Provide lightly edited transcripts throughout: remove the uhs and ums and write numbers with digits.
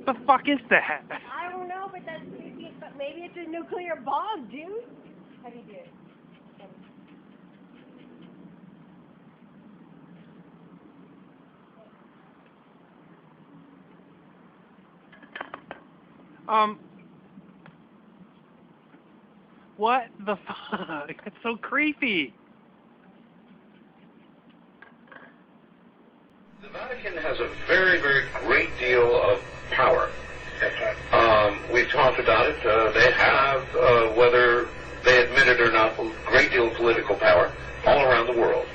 What the fuck is that? I don't know, but that's creepy. But maybe it's a nuclear bomb, dude. How do you do it? What the fuck? That's so creepy. The Vatican has a very, very great deal of power. We've talked about it. They have, whether they admit it or not, a great deal of political power all around the world.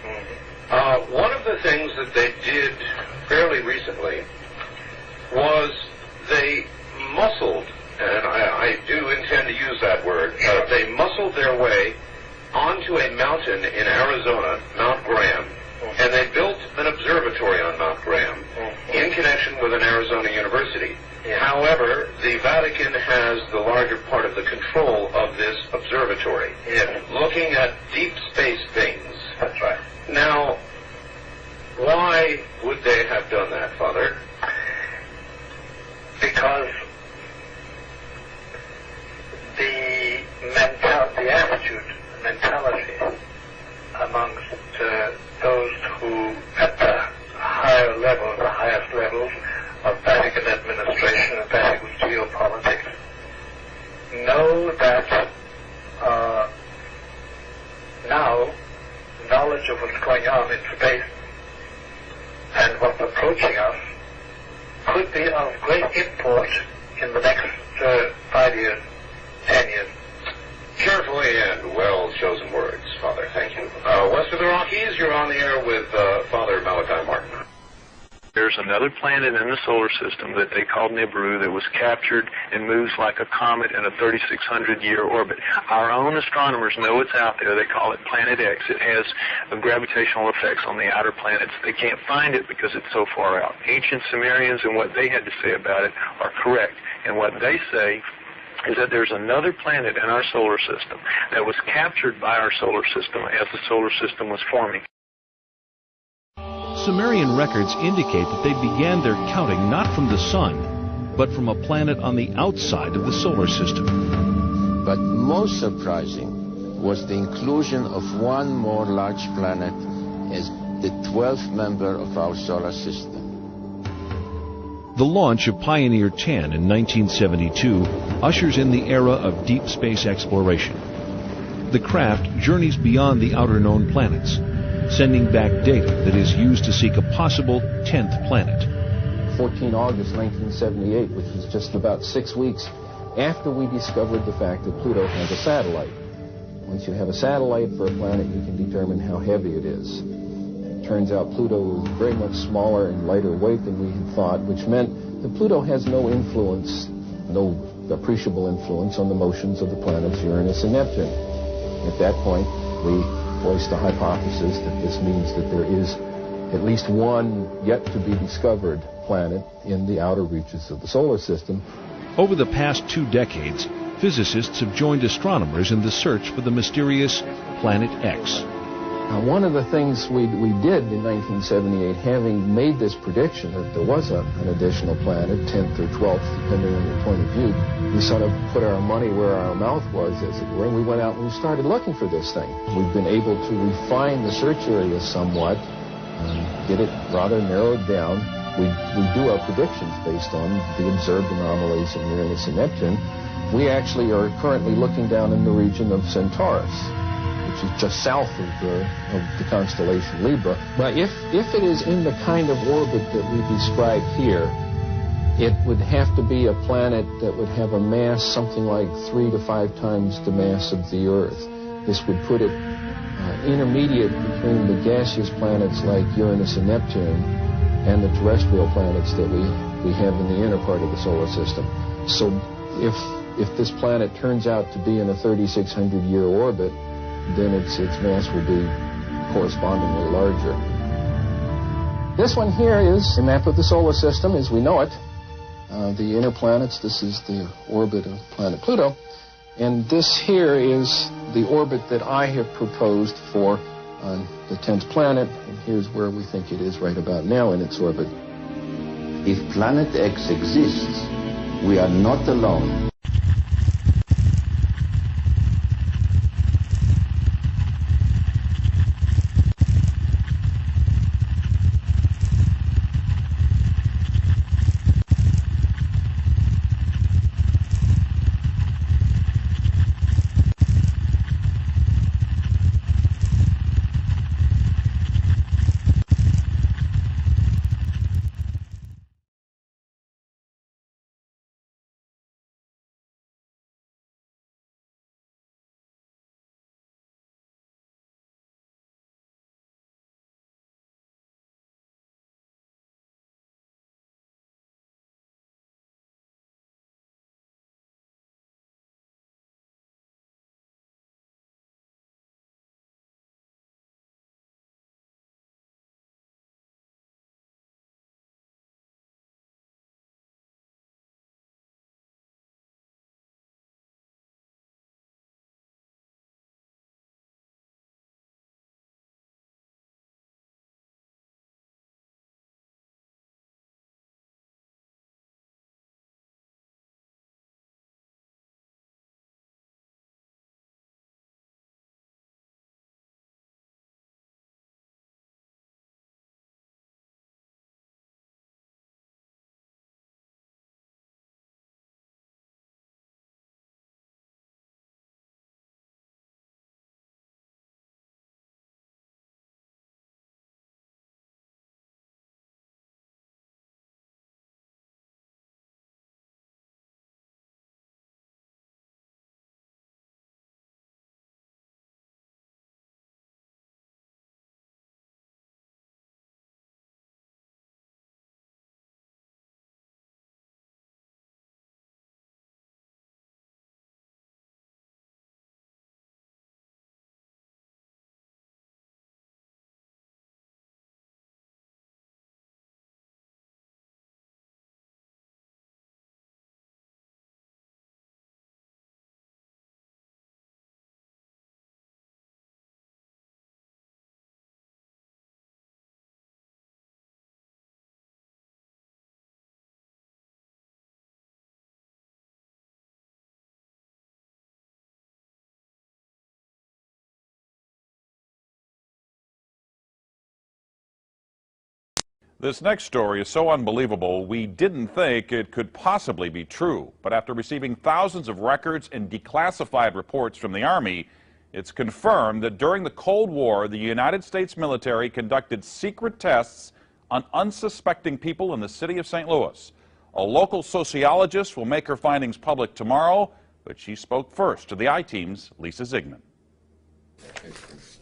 One of the things that they did fairly recently was they muscled, and I do intend to use that word, they muscled their way onto a mountain in Arizona, Mount Graham, and they built an observatory on Mount Graham in connection with an Arizona university. However, the Vatican has the larger part of the control of this observatory, looking at deep space things. That's right. Now, why would they have done that, Father? Because the mentality amongst those who, at the higher level, the highest levels of Vatican administration and Vatican geopolitics, know that now knowledge of what's going on in space and what's approaching us could be of great import in the next 5 years, 10 years. Carefully and well-chosen words, Father. Thank you. West of the Rockies, you're on the air with Father Malachi Martin. There's another planet in the solar system that they call Nibiru that was captured and moves like a comet in a 3,600-year orbit. Our own astronomers know it's out there. They call it Planet X. It has gravitational effects on the outer planets. They can't find it because it's so far out. Ancient Sumerians and what they had to say about it are correct. And what they say is that there's another planet in our solar system that was captured by our solar system as the solar system was forming. Sumerian records indicate that they began their counting not from the sun, but from a planet on the outside of the solar system. But most surprising was the inclusion of one more large planet as the 12th member of our solar system. The launch of Pioneer 10 in 1972 ushers in the era of deep space exploration. The craft journeys beyond the outer known planets, sending back data that is used to seek a possible 10th planet. 14 August 1978, which was just about 6 weeks after we discovered the fact that Pluto has a satellite. Once you have a satellite for a planet, you can determine how heavy it is. It turns out Pluto is very much smaller and lighter weight than we had thought, which meant that Pluto has no influence, no appreciable influence on the motions of the planets Uranus and Neptune. At that point, we voiced the hypothesis that this means that there is at least one yet to be discovered planet in the outer reaches of the solar system. Over the past 2 decades, physicists have joined astronomers in the search for the mysterious Planet X. One of the things we did in 1978, having made this prediction that there was an additional planet, 10th or 12th, depending on your point of view, we sort of put our money where our mouth was, as it were, and we went out and we started looking for this thing. We've been able to refine the search area somewhat, get it rather narrowed down. We do our predictions based on the observed anomalies in Uranus and Neptune. We actually are currently looking down in the region of Centaurus, which is just south of the constellation Libra. But if it is in the kind of orbit that we describe here, it would have to be a planet that would have a mass something like 3 to 5 times the mass of the Earth. This would put it intermediate between the gaseous planets like Uranus and Neptune and the terrestrial planets that we have in the inner part of the solar system. So if this planet turns out to be in a 3,600-year orbit, then its mass will be correspondingly larger. This one here is a map of the solar system as we know it. The inner planets, this is the orbit of planet Pluto. And this here is the orbit that I have proposed for the 10th planet. And here's where we think it is right about now in its orbit. If Planet X exists, we are not alone. This next story is so unbelievable, we didn't think it could possibly be true. But after receiving thousands of records and declassified reports from the Army, it's confirmed that during the Cold War, the United States military conducted secret tests on unsuspecting people in the city of St. Louis. A local sociologist will make her findings public tomorrow, but she spoke first to the I-Team's Lisa Zigman.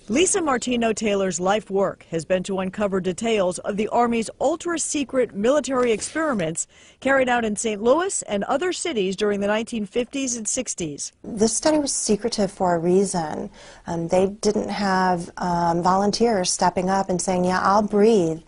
Lisa Martino-Taylor's life work has been to uncover details of the Army's ultra-secret military experiments carried out in St. Louis and other cities during the 1950s and 60s. This study was secretive for a reason. They didn't have volunteers stepping up and saying, yeah, I'll breathe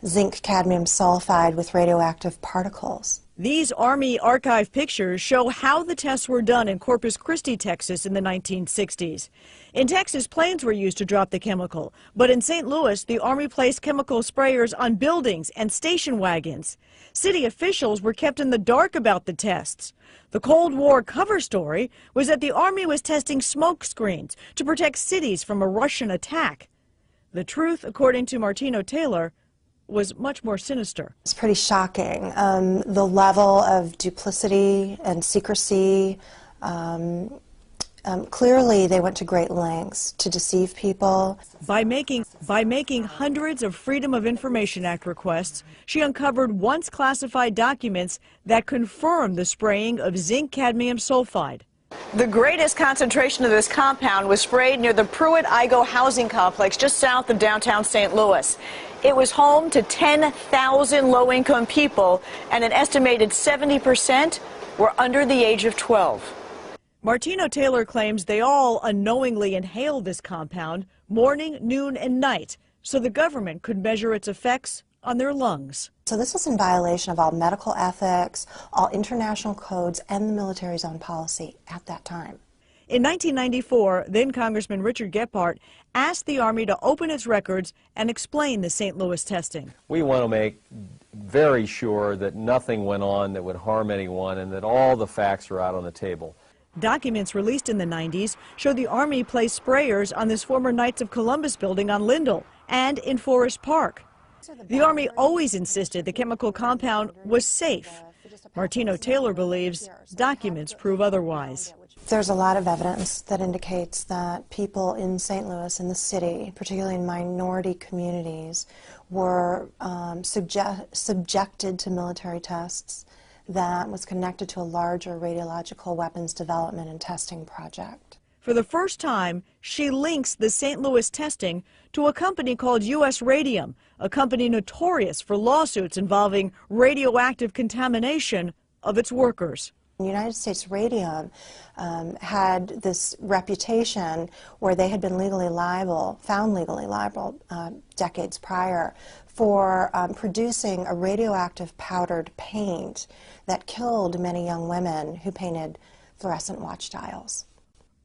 zinc cadmium sulfide with radioactive particles. These Army archive pictures show how the tests were done in Corpus Christi, Texas in the 1960s. In Texas, planes were used to drop the chemical, but in St. Louis, the Army placed chemical sprayers on buildings and station wagons. City officials were kept in the dark about the tests. The Cold War cover story was that the Army was testing smoke screens to protect cities from a Russian attack. The truth, according to Martino-Taylor, was much more sinister. It's pretty shocking. The level of duplicity and secrecy, clearly they went to great lengths to deceive people. By making hundreds of Freedom of Information Act requests, she uncovered once classified documents that confirmed the spraying of zinc cadmium sulfide. The greatest concentration of this compound was sprayed near the Pruitt-Igoe housing complex just south of downtown St. Louis. It was home to 10,000 low-income people, and an estimated 70% were under the age of 12. Martino-Taylor claims they all unknowingly inhaled this compound morning, noon, and night, so the government could measure its effects on their lungs. So this was in violation of all medical ethics, all international codes, and the military's own policy at that time. In 1994, then Congressman Richard Gephardt asked the Army to open its records and explain the St. Louis testing. We want to make very sure that nothing went on that would harm anyone and that all the facts are out on the table. Documents released in the 90s show the Army placed sprayers on this former Knights of Columbus building on Lindell and in Forest Park. The Army always insisted the chemical compound was safe. Martino Taylor believes documents prove otherwise. There's a lot of evidence that indicates that people in St. Louis, in the city, particularly in minority communities, were subjected to military tests that was connected to a larger radiological weapons development and testing project. For the first time, she links the St. Louis testing to a company called U.S. Radium, a company notorious for lawsuits involving radioactive contamination of its workers. United States Radium had this reputation where they had been found legally liable decades prior for producing a radioactive powdered paint that killed many young women who painted fluorescent watch dials.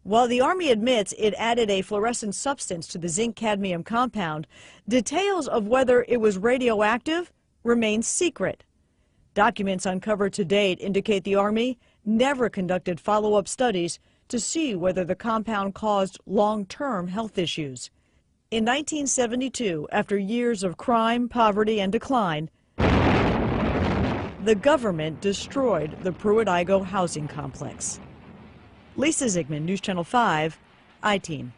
While the Army admits it added a fluorescent substance to the zinc-cadmium compound, details of whether it was radioactive remain secret. Documents uncovered to date indicate the Army never conducted follow-up studies to see whether the compound caused long-term health issues. In 1972, after years of crime, poverty, and decline, the government destroyed the Pruitt-Igoe housing complex. Lisa Zigman, News Channel 5, I-Team.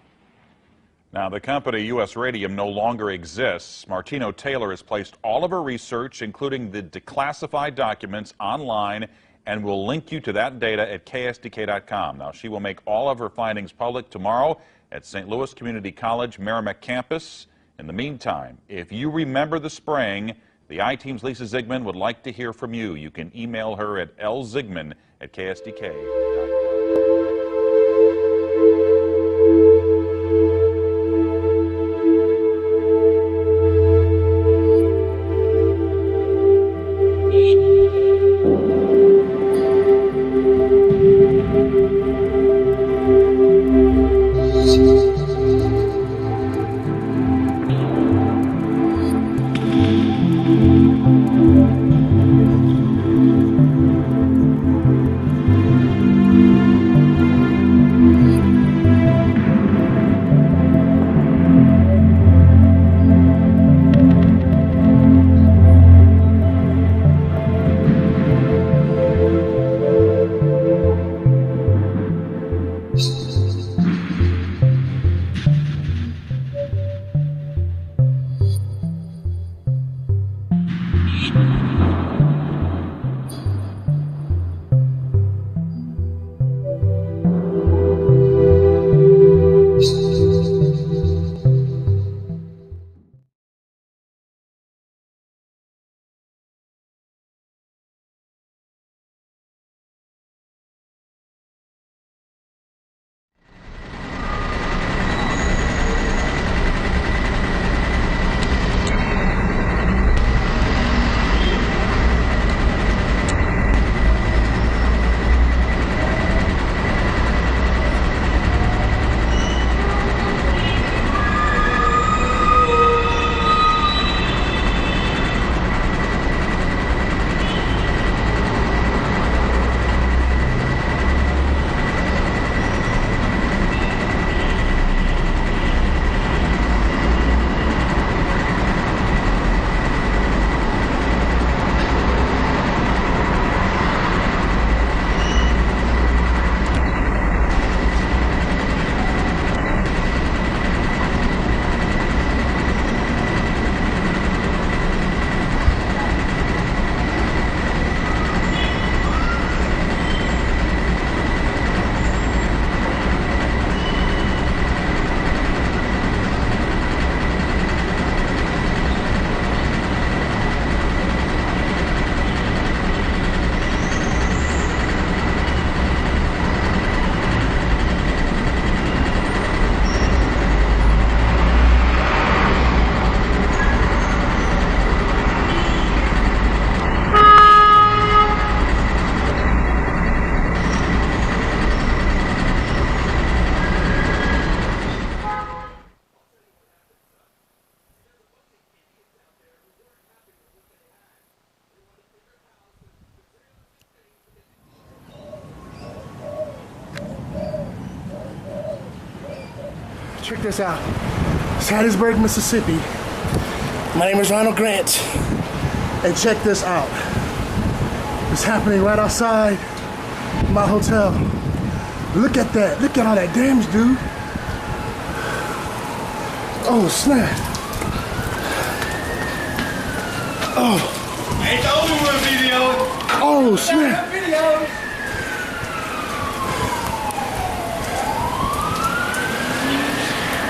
Now, the company U.S. Radium no longer exists. Martino Taylor has placed all of her research, including the declassified documents, online and will link you to that data at ksdk.com. Now, she will make all of her findings public tomorrow at St. Louis Community College Merrimack campus. In the meantime, if you remember the spraying, the I-Team's Lisa Zigman would like to hear from you. You can email her at lzigman@ksdk.com. Check this out. It's Hattiesburg, Mississippi. My name is Ronald Grant. And check this out. It's happening right outside my hotel. Look at that. Look at all that damage, dude. Oh, snap. Oh. Ain't the only one videoing. Oh, snap.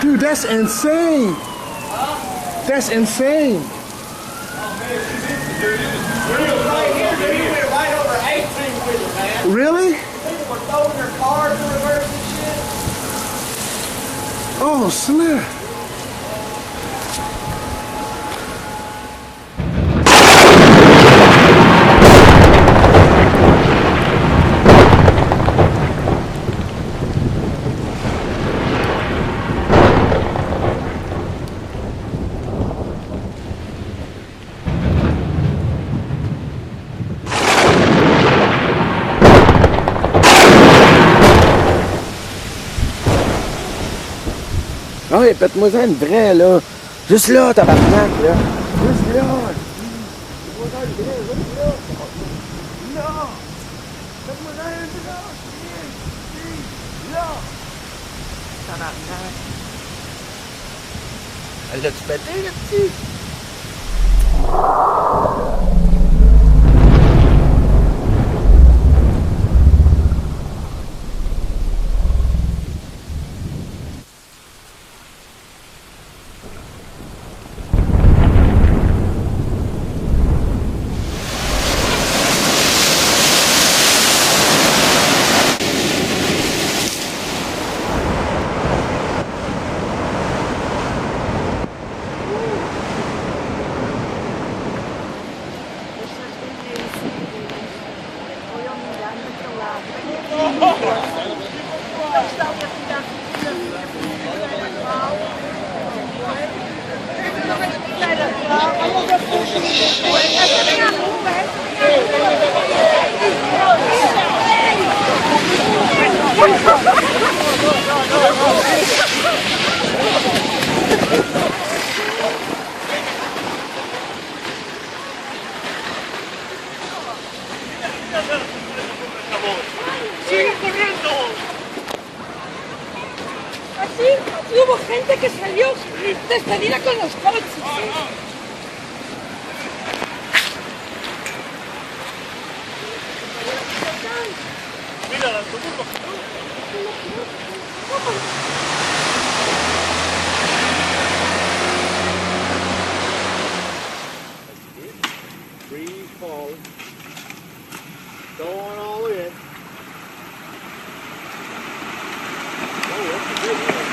Dude, that's insane. Huh? That's insane. Oh, man, right here, dude. You went right over 18 with it, man. Really? People were throwing their cars in reverse and shit. Oh, snap. Ah oui, faites-moi ça une vraie, là. Juste là, tabarnak, là. Juste là. Faites-moi ça une vraie, juste là. Là. Faites-moi ça une vraie. Là. Tabarnak. Elle l'a-tu pété, là-dessus? ¡Sigue corriendo! Así hubo gente que salió despedida con los coches. Mira, la Free fall. Going all in. Oh, that's a good one.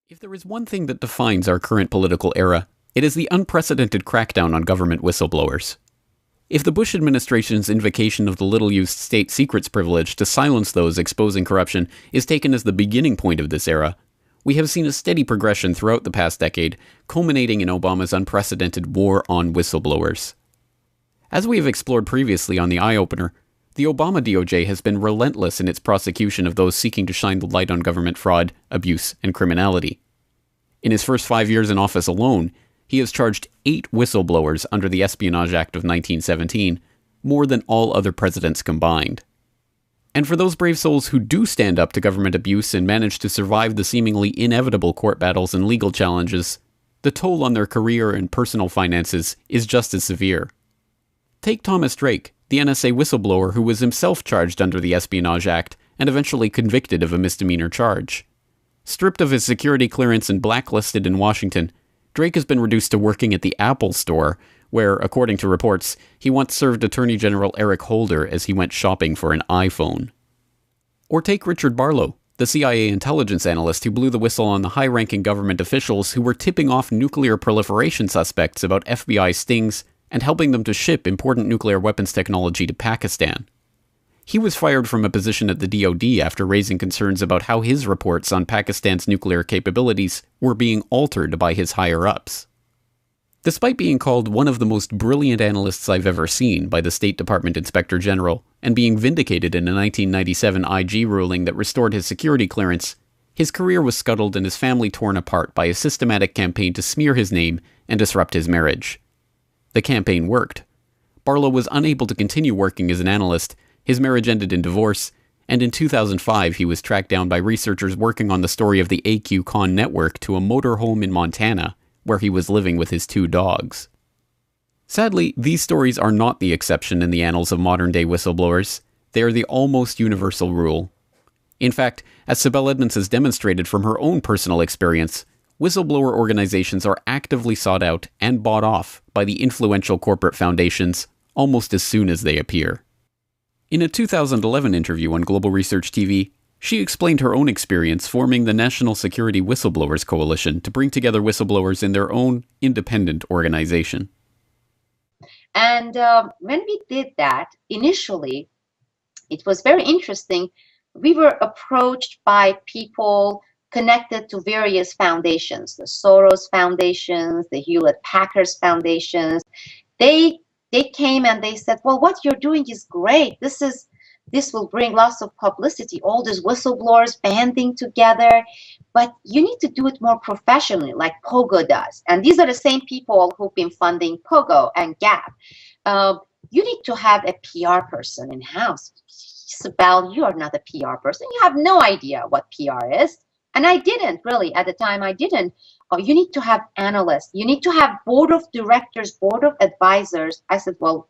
If there is one thing that defines our current political era, it is the unprecedented crackdown on government whistleblowers. If the Bush administration's invocation of the little-used state secrets privilege to silence those exposing corruption is taken as the beginning point of this era, we have seen a steady progression throughout the past decade, culminating in Obama's unprecedented war on whistleblowers. As we have explored previously on the Eye Opener, the Obama DOJ has been relentless in its prosecution of those seeking to shine the light on government fraud, abuse, and criminality. In his first 5 years in office alone, he has charged 8 whistleblowers under the Espionage Act of 1917, more than all other presidents combined. And for those brave souls who do stand up to government abuse and manage to survive the seemingly inevitable court battles and legal challenges, the toll on their career and personal finances is just as severe. Take Thomas Drake, the NSA whistleblower who was himself charged under the Espionage Act and eventually convicted of a misdemeanor charge. Stripped of his security clearance and blacklisted in Washington, Drake has been reduced to working at the Apple Store, where, according to reports, he once served Attorney General Eric Holder as he went shopping for an iPhone. Or take Richard Barlow, the CIA intelligence analyst who blew the whistle on the high-ranking government officials who were tipping off nuclear proliferation suspects about FBI stings and helping them to ship important nuclear weapons technology to Pakistan. He was fired from a position at the DoD after raising concerns about how his reports on Pakistan's nuclear capabilities were being altered by his higher-ups. Despite being called one of the most brilliant analysts I've ever seen by the State Department Inspector General and being vindicated in a 1997 IG ruling that restored his security clearance, his career was scuttled and his family torn apart by a systematic campaign to smear his name and disrupt his marriage. The campaign worked. Barlow was unable to continue working as an analyst, his marriage ended in divorce, and in 2005 he was tracked down by researchers working on the story of the AQ-Con network to a motorhome in Montana, where he was living with his 2 dogs. Sadly, these stories are not the exception in the annals of modern-day whistleblowers. They are the almost universal rule. In fact, as Sibel Edmonds has demonstrated from her own personal experience, whistleblower organizations are actively sought out and bought off by the influential corporate foundations almost as soon as they appear. In a 2011 interview on Global Research TV, she explained her own experience forming the National Security Whistleblowers Coalition to bring together whistleblowers in their own independent organization. And when we did that, initially, it was very interesting. We were approached by people connected to various foundations, the Soros Foundations, the Hewlett-Packard Foundations. They came and they said, well, what you're doing is great. This will bring lots of publicity, all these whistleblowers banding together, but you need to do it more professionally, like Pogo does. And these are the same people who've been funding Pogo and Gap. You need to have a PR person in-house. Sibel, you are not a PR person. You have no idea what PR is. And I didn't, really, at the time I didn't. You need to have analysts. You need to have board of directors, board of advisors. I said, well,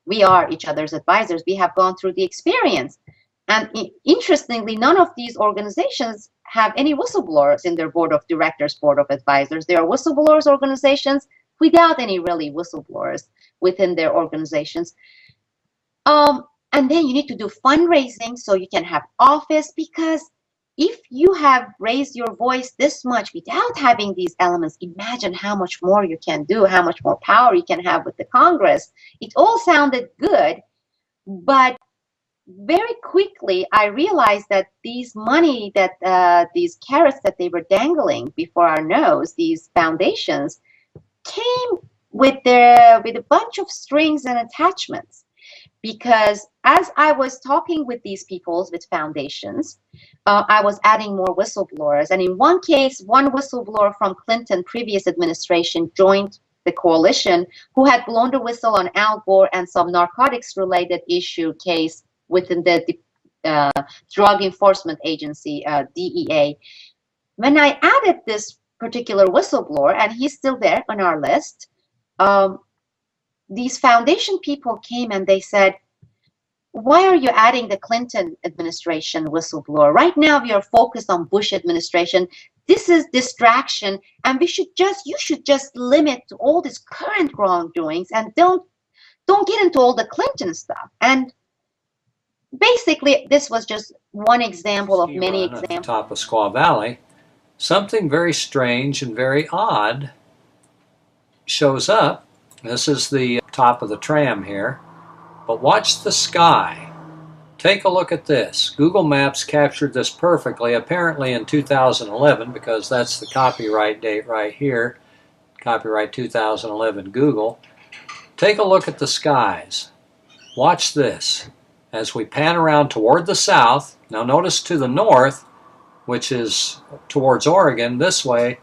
we are each other's advisors. We have gone through the experience. And interestingly, none of these organizations have any whistleblowers in their board of directors, board of advisors. They are whistleblowers organizations without any really whistleblowers within their organizations. And then you need to do fundraising so you can have office, because if you have raised your voice this much without having these elements, imagine how much more you can do, how much more power you can have with the Congress. It all sounded good, but very quickly I realized that these money that these carrots that they were dangling before our nose, these foundations, came with a bunch of strings and attachments. Because as I was talking with these people, with foundations, I was adding more whistleblowers. And in one case, one whistleblower from Clinton previous administration joined the coalition who had blown the whistle on Al Gore and some narcotics-related issue case within the Drug Enforcement Agency, DEA. When I added this particular whistleblower, and he's still there on our list, these foundation people came and they said, why are you adding the Clinton administration whistleblower? Right now we are focused on Bush administration. This is distraction, and you should just limit to all these current wrongdoings and don't get into all the Clinton stuff. And basically this was just one example of many examples. At the top of Squaw Valley, something very strange and very odd shows up. This is the top of the tram here, but watch the sky. Take a look at this. Google Maps captured this perfectly, apparently in 2011, because that's the copyright date right here. Copyright 2011 Google. Take a look at the skies. Watch this. As we pan around toward the south, now notice to the north, which is towards Oregon, this way,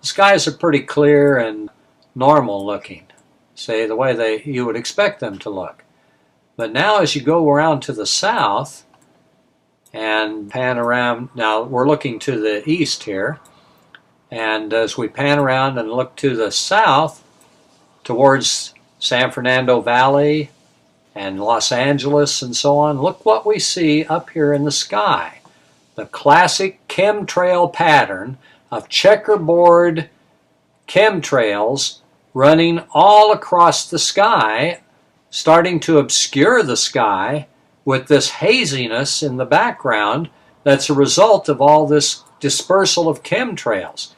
the skies are pretty clear and normal looking. Say the way you would expect them to look. But now as you go around to the south and pan around, now we're looking to the east here, and as we pan around and look to the south towards San Fernando Valley and Los Angeles and so on, look what we see up here in the sky. The classic chemtrail pattern of checkerboard chemtrails running all across the sky, starting to obscure the sky with this haziness in the background that's a result of all this dispersal of chemtrails.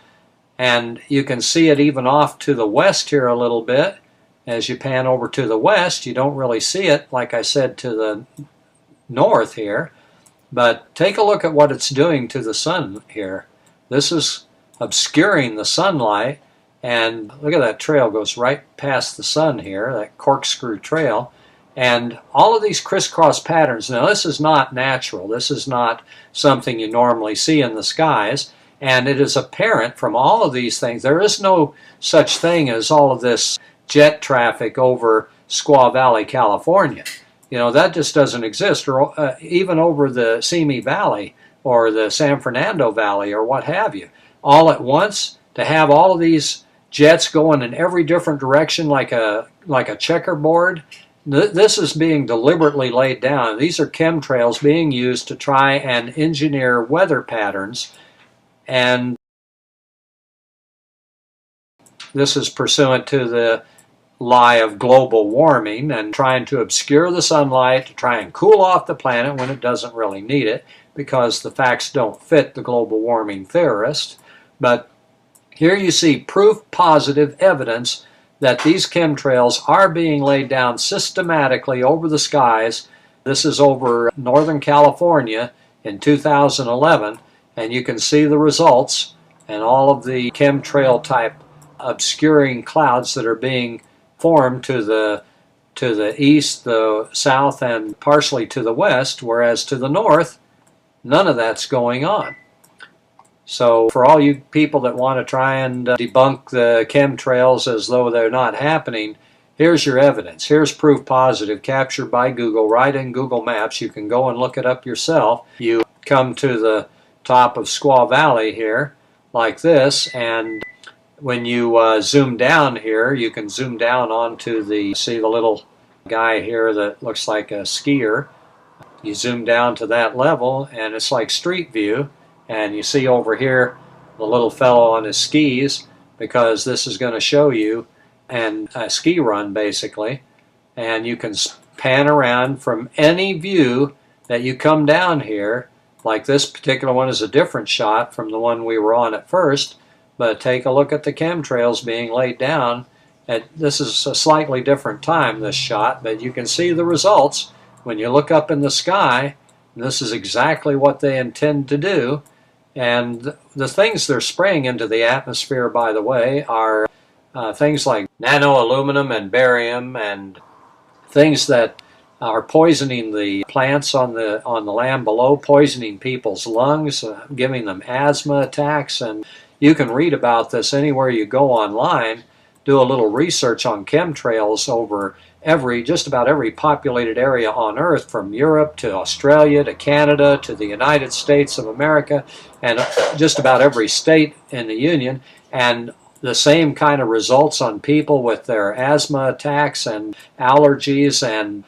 And you can see it even off to the west here a little bit. As you pan over to the west, you don't really see it, like I said, to the north here. But take a look at what it's doing to the sun here. This is obscuring the sunlight. And look at that trail, goes right past the sun here, that corkscrew trail. And all of these crisscross patterns, now this is not natural. This is not something you normally see in the skies. And it is apparent from all of these things, there is no such thing as all of this jet traffic over Squaw Valley, California. You know, that just doesn't exist. Or even over the Simi Valley or the San Fernando Valley or what have you. All at once, to have all of these jets going in every different direction like a checkerboard. This is being deliberately laid down. These are chemtrails being used to try and engineer weather patterns, and this is pursuant to the lie of global warming and trying to obscure the sunlight to try and cool off the planet when it doesn't really need it, because the facts don't fit the global warming theorist. But here you see proof positive evidence that these chemtrails are being laid down systematically over the skies. This is over Northern California in 2011, and you can see the results and all of the chemtrail type obscuring clouds that are being formed to the east, the south, and partially to the west, whereas to the north, none of that's going on. So for all you people that want to try and debunk the chemtrails as though they're not happening, here's your evidence. Here's proof positive captured by Google right in Google Maps. You can go and look it up yourself. You come to the top of Squaw Valley here like this, and when you zoom down here, you can zoom down onto see the little guy here that looks like a skier. You zoom down to that level and it's like street view. And you see over here the little fellow on his skis, because this is going to show you a ski run basically. And you can pan around from any view that you come down here. Like this particular one is a different shot from the one we were on at first. But take a look at the chemtrails being laid down. This is a slightly different time, this shot, but you can see the results when you look up in the sky. This is exactly what they intend to do. And the things they're spraying into the atmosphere, by the way, are things like nano-aluminum and barium, and things that are poisoning the plants on the land below, poisoning people's lungs, giving them asthma attacks. And you can read about this anywhere you go online. Do a little research on chemtrails over just about every populated area on Earth, from Europe to Australia to Canada to the United States of America, and just about every state in the Union, and the same kind of results on people with their asthma attacks and allergies and,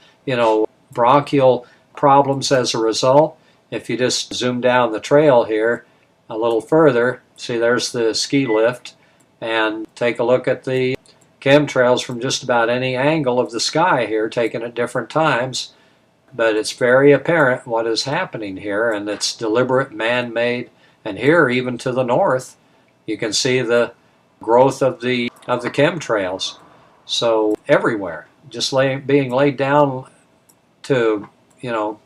bronchial problems as a result. If you just zoom down the trail here a little further, see there's the ski lift, and take a look at the chemtrails from just about any angle of the sky here, taken at different times. But it's very apparent what is happening here, and it's deliberate, man-made, And here, even to the north, you can see the growth of the chemtrails. So everywhere, just being laid down to, you know,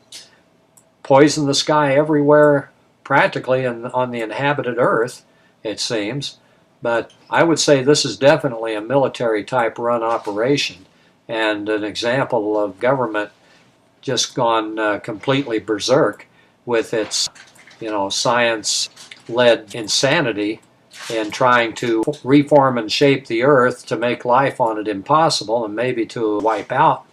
poison the sky everywhere, practically on the inhabited Earth, it seems. But I would say this is definitely a military type run operation, and an example of government just gone completely berserk with its, you know, science-led insanity in trying to reform and shape the Earth to make life on it impossible, and maybe to wipe out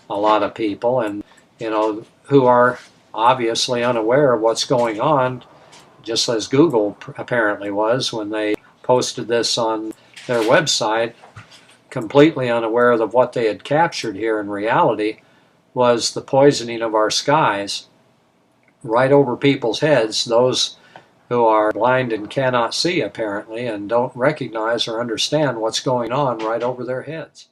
a lot of people, and, you know, who are obviously unaware of what's going on, just as Google apparently was when they posted this on their website, completely unaware of what they had captured here in reality was the poisoning of our skies right over people's heads, those who are blind and cannot see apparently, and don't recognize or understand what's going on right over their heads.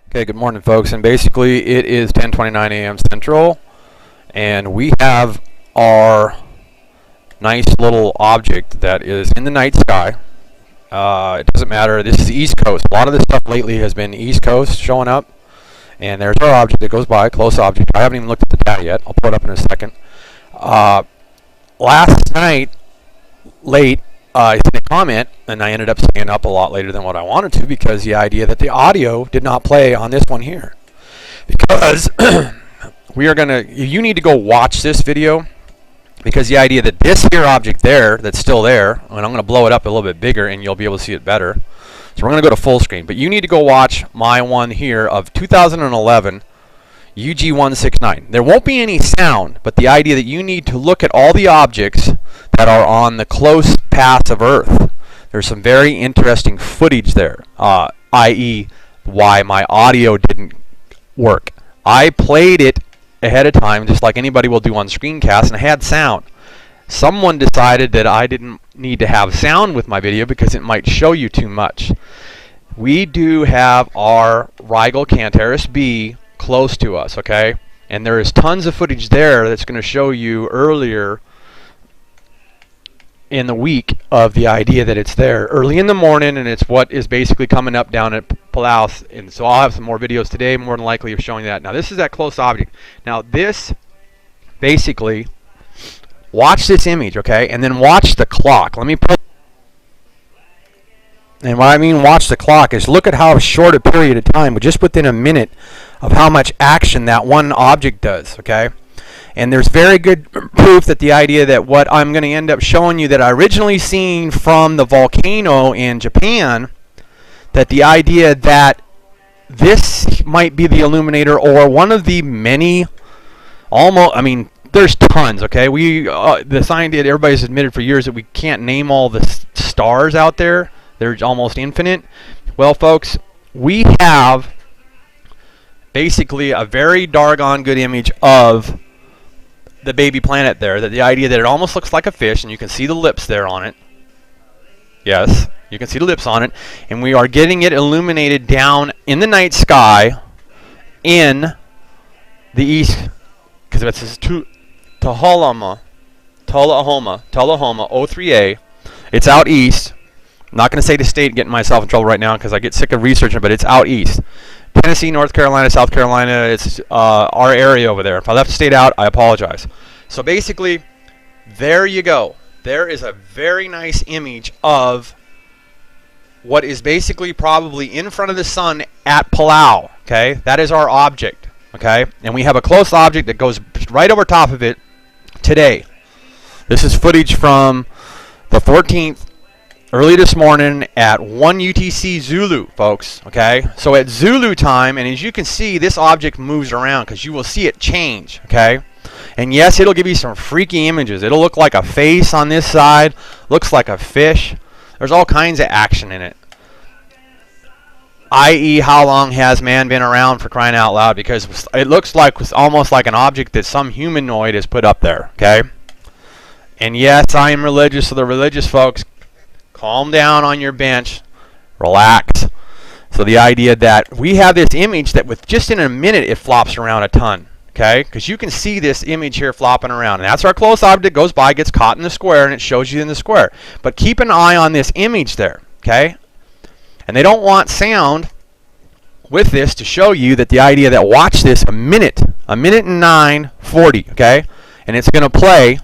Okay, good morning, folks, and basically it is 10:29 a.m. Central, and we have our nice little object that is in the night sky. It doesn't matter. This is the East Coast. A lot of this stuff lately has been East Coast showing up, and there's our object that goes by, close object. I haven't even looked at the data yet. I'll pull it up in a second. Last night, late, I sent a comment, and I ended up staying up a lot later than what I wanted to because the idea that the audio did not play on this one here. Because you need to go watch this video, because the idea that this here object there, that's still there, and I'm going to blow it up a little bit bigger and you'll be able to see it better. So we're going to go to full screen. But you need to go watch my one here of 2011 UG169. There won't be any sound, but the idea that you need to look at all the objects that are on the close paths of Earth. There's some very interesting footage there, i.e. why my audio didn't work. I played it ahead of time, just like anybody will do on screencasts, and I had sound. Someone decided that I didn't need to have sound with my video because it might show you too much. We do have our Rigel Cantaris B close to us, okay? And there is tons of footage there that's going to show you earlier in the week of the idea that it's there early in the morning, and it's what is basically coming up down at Palau. And so I'll have some more videos today, more than likely, of showing that. Now this is that close object. Now this, basically, watch this image, okay, and then watch the clock. Let me put. And what I mean watch the clock is look at how short a period of time, just within a minute, of how much action that one object does, okay? And there's very good proof that the idea that what I'm going to end up showing you that I originally seen from the volcano in Japan, that the idea that this might be the illuminator or one of the many, almost, I mean, there's tons, okay? The scientists, everybody's admitted for years that we can't name all the stars out there. They're almost infinite. Well, folks, we have basically a very doggone good image of the baby planet there. That the idea that it almost looks like a fish, and you can see the lips there on it. Yes, you can see the lips on it. And we are getting it illuminated down in the night sky in the east, because this is Tullahoma, 03A. It's out east. I'm not going to say the state, getting myself in trouble right now because I get sick of researching, but it's out east. Tennessee, North Carolina, South Carolina, it's our area over there. If I left the state out, I apologize. So basically, there you go. There is a very nice image of what is basically probably in front of the sun at Palau. Okay, that is our object. Okay, and we have a close object that goes right over top of it today. This is footage from the 14th. Early this morning at 1 UTC Zulu, folks, okay? So at Zulu time, and as you can see, this object moves around because you will see it change, okay? And yes, it'll give you some freaky images. It'll look like a face on this side, looks like a fish. There's all kinds of action in it. I.e., how long has man been around, for crying out loud? Because it looks like it's almost like an object that some humanoid has put up there, okay? And yes, I am religious, so the religious folks, calm down on your bench, relax. So the idea that we have this image that with just in a minute it flops around a ton. Okay, because you can see this image here flopping around, and that's our close object goes by, gets caught in the square, and it shows you in the square. But keep an eye on this image there, okay? And they don't want sound with this to show you that the idea that watch this a minute and 9:40, okay? And it's going to play,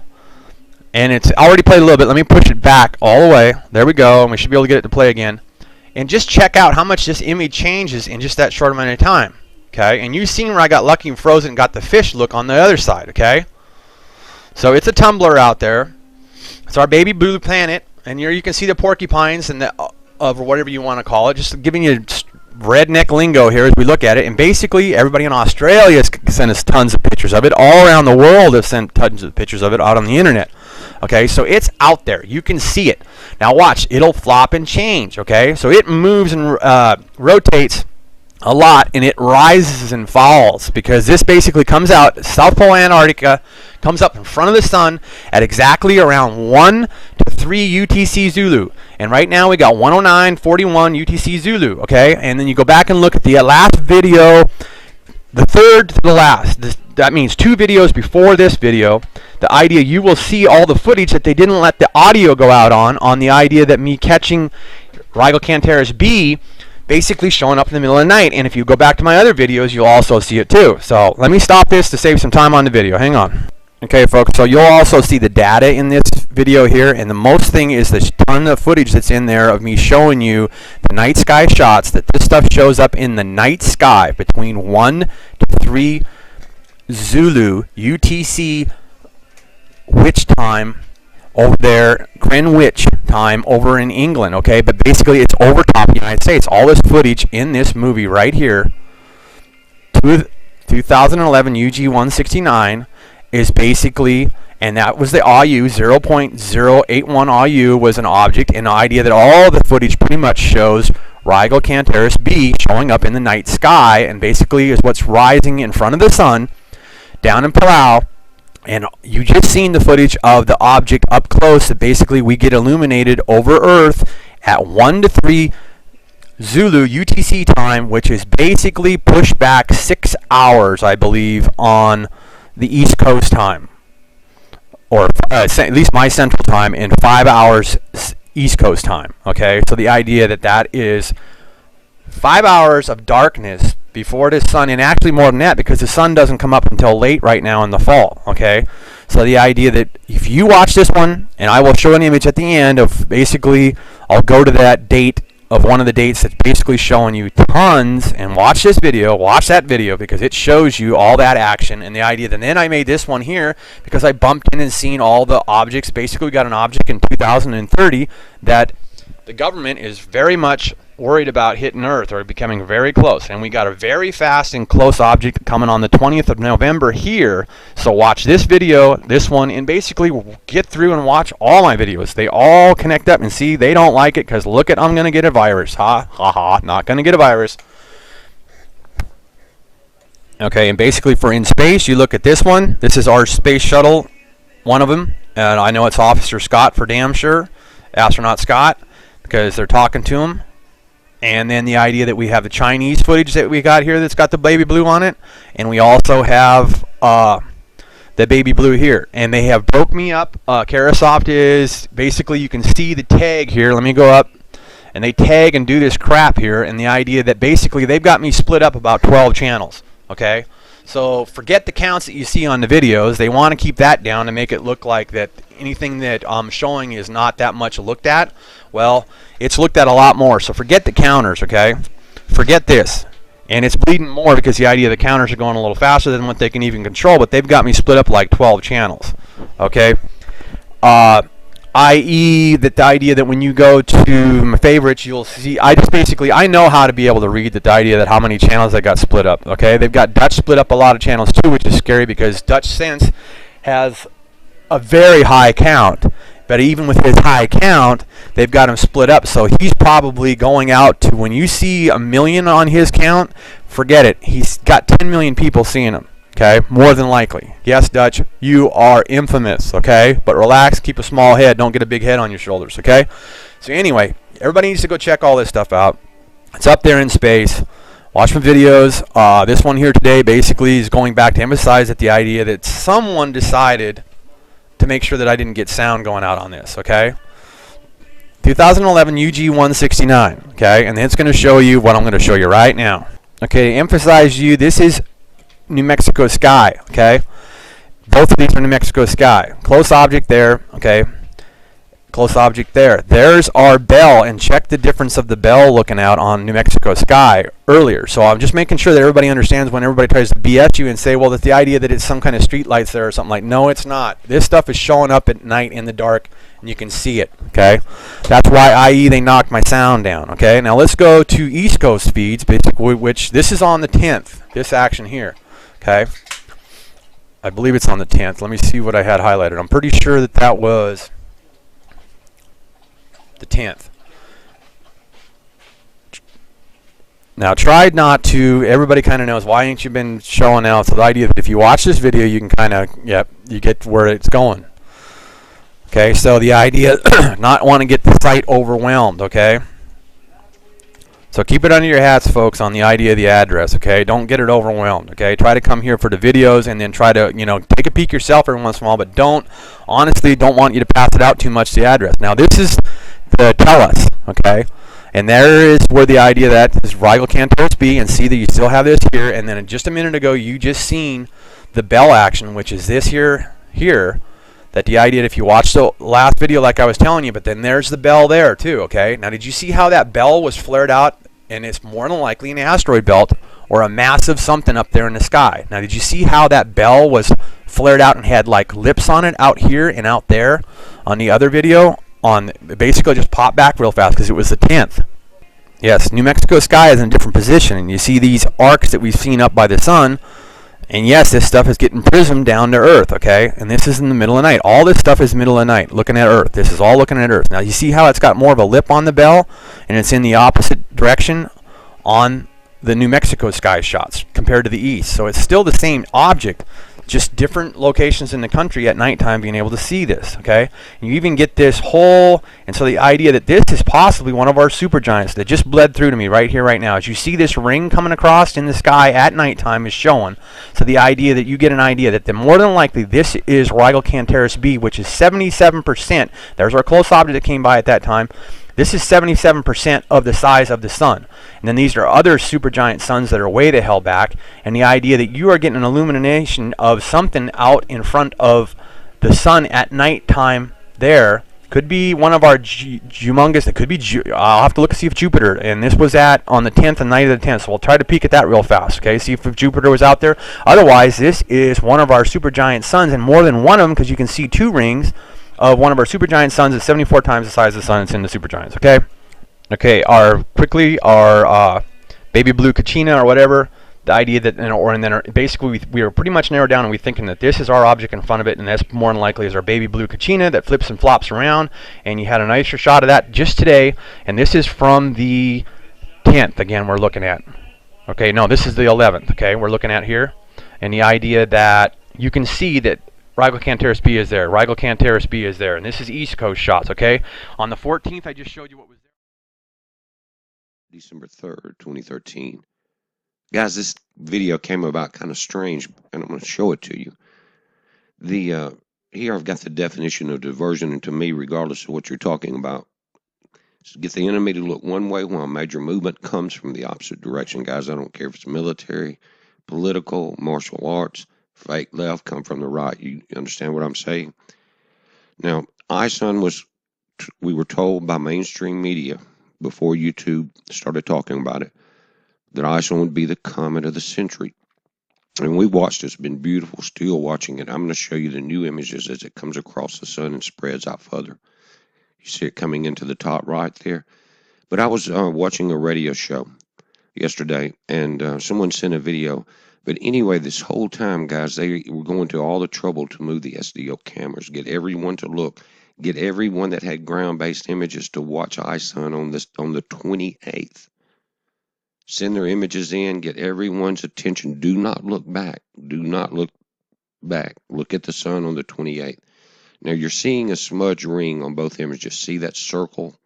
and it's already played a little bit. Let me push it back all the way. There we go, and we should be able to get it to play again. And just check out how much this image changes in just that short amount of time. Okay, and you've seen where I got lucky and frozen and got the fish look on the other side, okay? So it's a tumbler out there. It's our baby blue planet, and here you can see the porcupines and the of whatever you want to call it. Just giving you redneck lingo here as we look at it. And basically, everybody in Australia has sent us tons of pictures of it. All around the world have sent tons of pictures of it out on the internet. Okay, so it's out there. You can see it. Now watch, it'll flop and change, okay? So it moves and rotates a lot, and it rises and falls because this basically comes out, South Pole Antarctica, comes up in front of the sun at exactly around 1 to 3 UTC Zulu. And right now we got 109.41 UTC Zulu, okay? And then you go back and look at the last video, the third to the last. That means 2 videos before this video. The idea, you will see all the footage that they didn't let the audio go out on the idea that me catching Rhygocanterus B basically showing up in the middle of the night. And if you go back to my other videos, you'll also see it too. So let me stop this to save some time on the video. Hang on. Okay, folks, so you'll also see the data in this video here, and the most thing is the ton of footage that's in there of me showing you the night sky shots, that this stuff shows up in the night sky between 1 to 3 Zulu UTC witch time over there, Greenwich time over in England, okay? But basically it's over top of the United States. All this footage in this movie right here, 2011 UG-169, is basically, and that was the AU, 0.081 AU was an object, and the idea that all the footage pretty much shows Rhygocanterus B showing up in the night sky, and basically is what's rising in front of the sun down in Palau. And you just seen the footage of the object up close that basically we get illuminated over Earth at 1 to 3 Zulu UTC time, which is basically pushed back 6 hours, I believe, on the East Coast time, or at least my Central time, and 5 hours East Coast time. Okay, so the idea that that is 5 hours of darkness before the sun, and actually more than that, because the sun doesn't come up until late right now in the fall. Okay, so the idea that if you watch this one, and I will show an image at the end of basically, I'll go to that date of one of the dates that's basically showing you tons, and watch this video, watch that video, because it shows you all that action, and the idea that then I made this one here because I bumped in and seen all the objects. Basically we got an object in 2030 that the government is very much worried about hitting Earth or becoming very close, and we got a very fast and close object coming on the 20th of November here. So watch this video, this one, and basically get through and watch all my videos. They all connect up, and see, they don't like it because look at, I'm gonna get a virus. Ha ha ha, not gonna get a virus. Okay, and basically for in space, you look at this one. This is our space shuttle, one of them, and I know it's Officer Scott for damn sure, Astronaut Scott, because they're talking to him. And then the idea that we have the Chinese footage that we got here that's got the baby blue on it, and we also have the baby blue here, and they have broke me up. Karasoft is basically, you can see the tag here. Let me go up, and they tag and do this crap here, and the idea that basically they've got me split up about 12 channels. Okay, so forget the counts that you see on the videos. They want to keep that down to make it look like that anything that I'm showing is not that much looked at. Well, it's looked at a lot more, so forget the counters, okay? Forget this. And it's bleeding more because the idea the counters are going a little faster than what they can even control, but they've got me split up like 12 channels, okay? I.e. that the idea that when you go to my favorites, you'll see, I know how to be able to read the idea that how many channels they got split up, okay? They've got Dutch split up a lot of channels too, which is scary because Dutch Sense has a very high count. But even with his high count, they've got him split up. So he's probably going out to, when you see 1 million on his count, forget it. He's got 10 million people seeing him, okay? More than likely. Yes, Dutch, you are infamous, okay? But relax, keep a small head. Don't get a big head on your shoulders, okay? So anyway, everybody needs to go check all this stuff out. It's up there in space. Watch my videos. This one here today basically is going back to emphasize that the idea that someone decided to make sure that I didn't get sound going out on this, okay? 2011 UG-169, okay? And it's going to show you what I'm going to show you right now. Okay, to emphasize you, this is New Mexico sky, okay? Both of these are New Mexico sky. Close object there, okay? Close object there. There's our bell, and check the difference of the bell looking out on New Mexico sky earlier. So I'm just making sure that everybody understands when everybody tries to BS you and say, well, that's the idea that it's some kind of street lights there or something like, no, it's not. This stuff is showing up at night in the dark, and you can see it, okay? That's why, i.e., they knocked my sound down, okay? Now let's go to East Coast feeds, basically, which this is on the 10th, this action here, okay? I believe it's on the 10th. Let me see what I had highlighted. I'm pretty sure that that was the 10th. Now try not to, everybody kind of knows, why ain't you been showing out? So the idea that if you watch this video, you can kind of, you get where it's going. Okay, so the idea, not want to get the site overwhelmed, okay? So keep it under your hats, folks, on the idea of the address, okay? Don't get it overwhelmed, okay? Try to come here for the videos and then try to, take a peek yourself every once in a while, but honestly, don't want you to pass it out too much, the address. Now, this is the tell us, okay? And there is where the idea that is Rigel Cantoris B, and see that you still have this here, and then just a minute ago, you just seen the bell action, which is this here, that the idea that if you watch the last video like I was telling you, but then there's the bell there too, okay? Now, did you see how that bell was flared out? And it's more than likely an asteroid belt or a massive something up there in the sky. Now, did you see how that bell was flared out and had like lips on it out here and out there on the other video? Basically just popped back real fast because it was the 10th. Yes, New Mexico sky is in a different position, and you see these arcs that we've seen up by the sun. And yes, this stuff is getting prismed down to Earth, okay? And this is in the middle of the night. All this stuff is middle of the night, looking at Earth. This is all looking at Earth. Now, you see how it's got more of a lip on the bell, and it's in the opposite direction on the New Mexico sky shots compared to the east. So it's still the same object, just different locations in the country at nighttime being able to see this, okay? And you even get this whole, and so the idea that this is possibly one of our supergiants that just bled through to me right here, right now. As you see this ring coming across in the sky at nighttime is showing. So the idea that you get an idea that more than likely this is Rigel Cantoris B, which is 77%. There's our close object that came by at that time. This is 77% of the size of the sun. And then these are other supergiant suns that are way the hell back. And the idea that you are getting an illumination of something out in front of the sun at nighttime there could be one of our humongous, it could be, I'll have to look and see if Jupiter, and this was on the 10th and night of the 10th, so we'll try to peek at that real fast, okay, see if Jupiter was out there. Otherwise, this is one of our supergiant suns, and more than one of them, because you can see two rings of one of our supergiant suns is 74 times the size of the sun. It's in the supergiants, okay? Okay, our baby blue Kachina or whatever, the idea that, basically we are pretty much narrowed down, and we're thinking that this is our object in front of it, and that's more than likely is our baby blue Kachina that flips and flops around, and you had a nicer shot of that just today, and this is from the 10th, again, we're looking at. Okay, no, this is the 11th, okay, we're looking at here, and the idea that you can see that Rigel Cantoris B is there. Rigel Cantoris B is there. And this is East Coast shots, okay? On the 14th, I just showed you what was there. December 3rd, 2013. Guys, this video came about kind of strange, and I'm going to show it to you. Here I've got the definition of diversion, and to me, regardless of what you're talking about, get the enemy to look one way while major movement comes from the opposite direction. Guys, I don't care if it's military, political, martial arts, fake left, come from the right. You understand what I'm saying? Now, ISUN we were told by mainstream media before YouTube started talking about it, that ISUN would be the comet of the century. And we watched it. It's been beautiful, still watching it. I'm going to show you the new images as it comes across the sun and spreads out further. You see it coming into the top right there. But I was watching a radio show yesterday, and someone sent a video. But anyway, this whole time, guys, they were going to all the trouble to move the SDO cameras, get everyone to look, get everyone that had ground-based images to watch ISUN on the 28th. Send their images in, get everyone's attention. Do not look back. Do not look back. Look at the sun on the 28th. Now, you're seeing a smudge ring on both images. See that circle?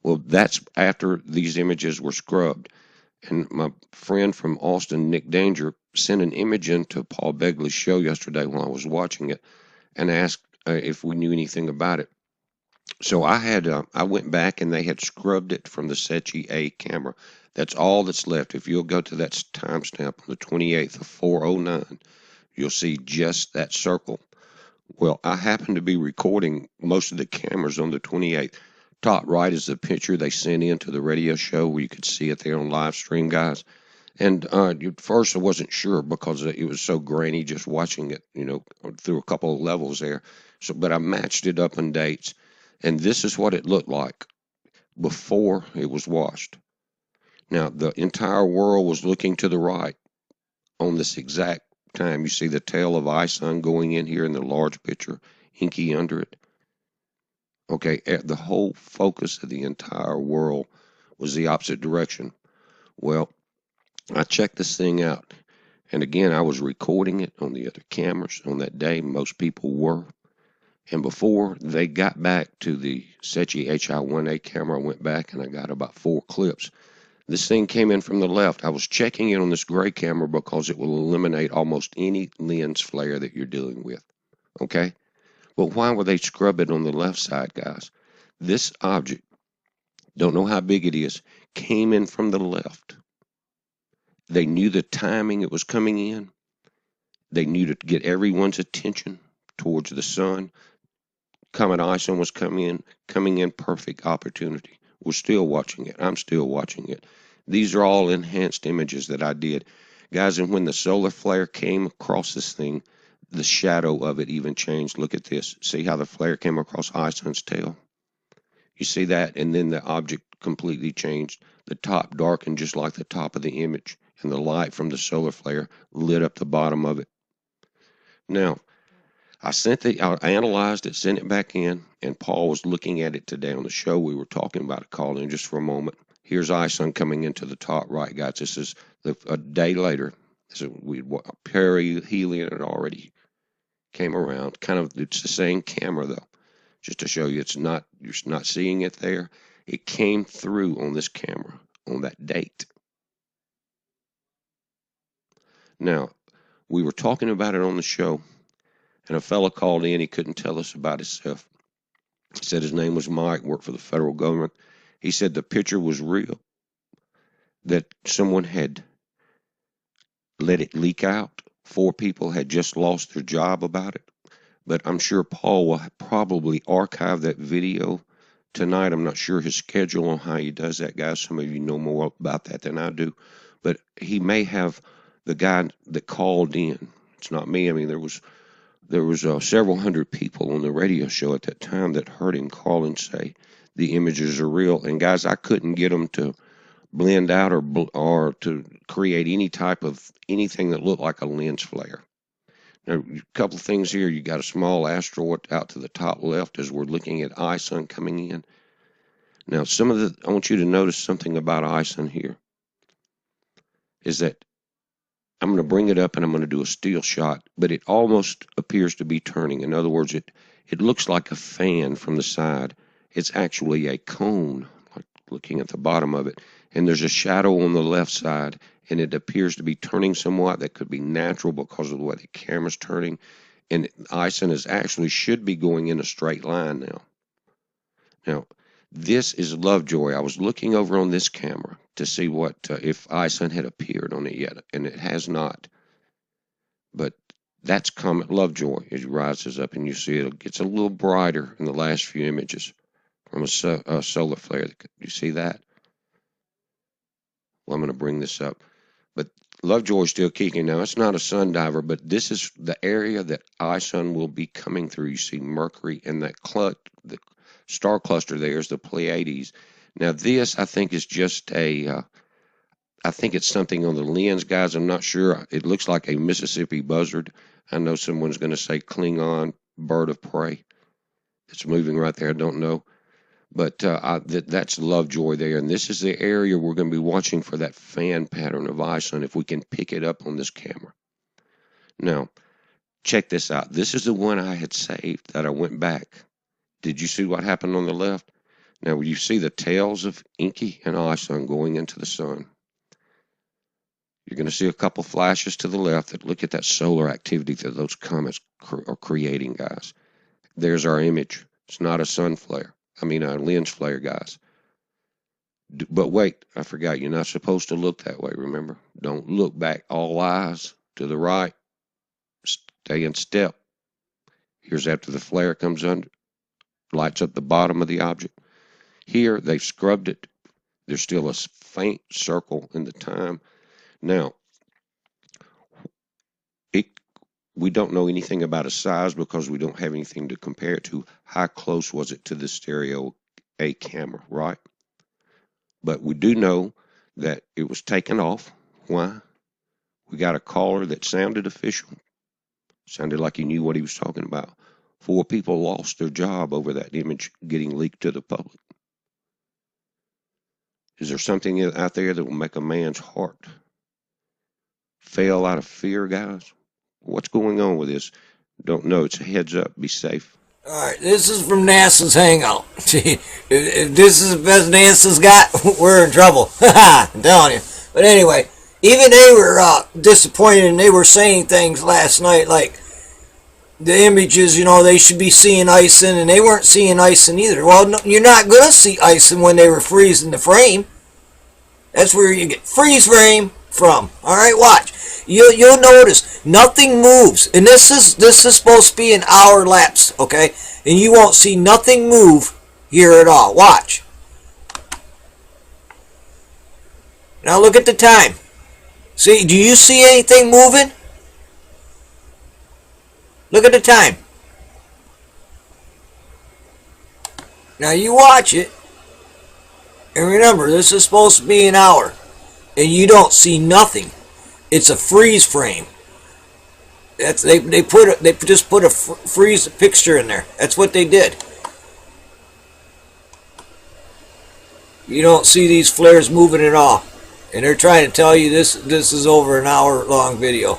Well, that's after these images were scrubbed. And my friend from Austin, Nick Danger, sent an image into Paul Begley's show yesterday while I was watching it and asked if we knew anything about it. So I went back and they had scrubbed it from the Sechi A camera. That's all that's left. If you'll go to that timestamp on the 28th of 4:09, you'll see just that circle. Well, I happen to be recording most of the cameras on the 28th. Top right is the picture they sent in to the radio show where you could see it there on live stream, guys. And at first I wasn't sure because it was so grainy just watching it, through a couple of levels there. So, but I matched it up in dates, and this is what it looked like before it was washed. Now, the entire world was looking to the right on this exact time. You see the tail of ISUN going in here in the large picture, inky under it. Okay, the whole focus of the entire world was the opposite direction. Well, I checked this thing out, and again, I was recording it on the other cameras on that day. Most people were. And before they got back to the Sechi HI-1A camera, I went back and I got about 4 clips. This thing came in from the left. I was checking it on this gray camera because it will eliminate almost any lens flare that you're dealing with. Okay? But why would they scrub it on the left side, guys? This object, don't know how big it is, came in from the left. They knew the timing it was coming in. They knew to get everyone's attention towards the sun. Comet ISUN was coming in perfect opportunity. We're still watching it. I'm still watching it. These are all enhanced images that I did. Guys, and when the solar flare came across this thing, the shadow of it even changed. Look at this. See how the flare came across ISUN's tail? You see that? And then the object completely changed. The top darkened just like the top of the image, and the light from the solar flare lit up the bottom of it. Now, I analyzed it, sent it back in, and Paul was looking at it today on the show. We were talking about it, called in just for a moment. Here's ISUN coming into the top right, guys. This is a day later. So perihelion had already came around. It's the same camera though, just to show you you're not seeing it there. It came through on this camera on that date. Now, we were talking about it on the show, and a fellow called in. He couldn't tell us about himself. He said his name was Mike, worked for the federal government. He said the picture was real, that someone had let it leak out. 4 people had just lost their job about it. But I'm sure Paul will probably archive that video tonight. I'm not sure his schedule on how he does that, guys. Some of you know more about that than I do. But he may have the guy that called in. It's not me. I mean, there was several hundred people on the radio show at that time that heard him call and say the images are real. And guys, I couldn't get them to blend out or to create any type of anything that looked like a lens flare. Now, a couple of things here. You got a small asteroid out to the top left as we're looking at ISUN coming in. Now, I want you to notice something about ISUN here. Is that I'm going to bring it up and I'm going to do a still shot, but it almost appears to be turning. In other words, it looks like a fan from the side. It's actually a cone, like looking at the bottom of it. And there's a shadow on the left side, and it appears to be turning somewhat. That could be natural because of the way the camera's turning. And ISUN should be going in a straight line now. Now, this is Lovejoy. I was looking over on this camera to see what if ISUN had appeared on it yet, and it has not. But that's Comet Lovejoy. As it rises up, and you see it gets a little brighter in the last few images from a solar flare. You see that? Well, I'm going to bring this up. But Lovejoy's still kicking. Now, it's not a sun diver, but this is the area that ISUN will be coming through. You see Mercury and the star cluster there is the Pleiades. Now, this, I think, is just I think it's something on the lens, guys. I'm not sure. It looks like a Mississippi buzzard. I know someone's going to say Klingon bird of prey. It's moving right there. I don't know. But that's Lovejoy there. And this is the area we're going to be watching for that fan pattern of ISUN if we can pick it up on this camera. Now, check this out. This is the one I had saved that I went back. Did you see what happened on the left? Now, you see the tails of Inky and ISUN going into the sun. You're going to see a couple flashes to the left that look at that solar activity that those comets are creating, guys. There's our image. It's not a sun flare. I mean, a lens flare, guys. But wait, I forgot. You're not supposed to look that way, remember? Don't look back. All eyes to the right. Stay in step. Here's after the flare comes under. Lights up the bottom of the object. Here, they've scrubbed it. There's still a faint circle in the time. Now, we don't know anything about its size because we don't have anything to compare it to. How close was it to the stereo A camera, right? But we do know that it was taken off. Why? We got a caller that sounded official. Sounded like he knew what he was talking about. 4 people lost their job over that image getting leaked to the public. Is there something out there that will make a man's heart fail out of fear, guys? What's going on with this? Don't know. It's a heads up. Be safe. All right, this is from NASA's Hangout. If this is the best NASA's got, we're in trouble. I'm telling you. But anyway, even they were disappointed, and they were saying things last night like the images, you know, they should be seeing icing, and they weren't seeing icing either. Well, no, you're not going to see icing when they were freezing the frame. That's where you get freeze frame from. All right, watch. You'll notice nothing moves, and this is supposed to be an hour lapse, okay? And you won't see nothing move here at all. Watch. Now look at the time. See, do you see anything moving? Look at the time. Now you watch it, and remember, this is supposed to be an hour, and you don't see nothing. It's a freeze frame. That's they just put a freeze picture in there. That's what they did. You don't see these flares moving at all, and they're trying to tell you this is over an hour long video.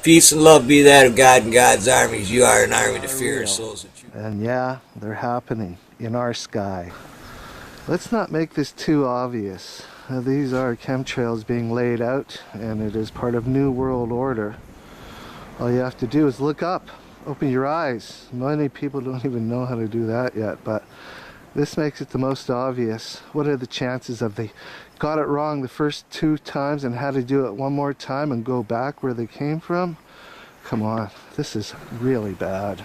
Peace and love be that of God and God's armies. You are an army to fear and souls that you. And yeah, they're happening in our sky. Let's not make this too obvious. These are chemtrails being laid out, and it is part of New World Order. All you have to do is look up, open your eyes. Many people don't even know how to do that yet, but this makes it the most obvious. What are the chances of they got it wrong the first 2 times and had to do it one more time and go back where they came from? Come on, this is really bad.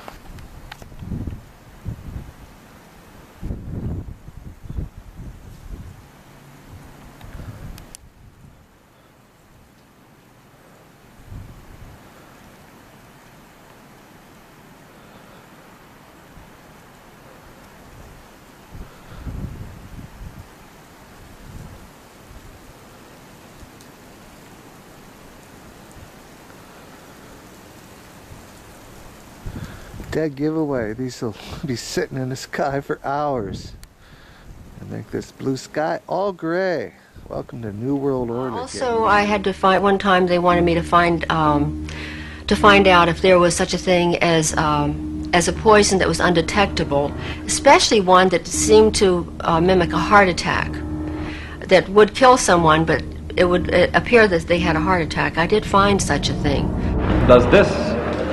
Dead giveaway. These will be sitting in the sky for hours and make this blue sky all gray. Welcome to New World Order. Also, I had to find, one time they wanted me to find out if there was such a thing as a poison that was undetectable, especially one that seemed to mimic a heart attack, that would kill someone, but it would appear that they had a heart attack. I did find such a thing. Does this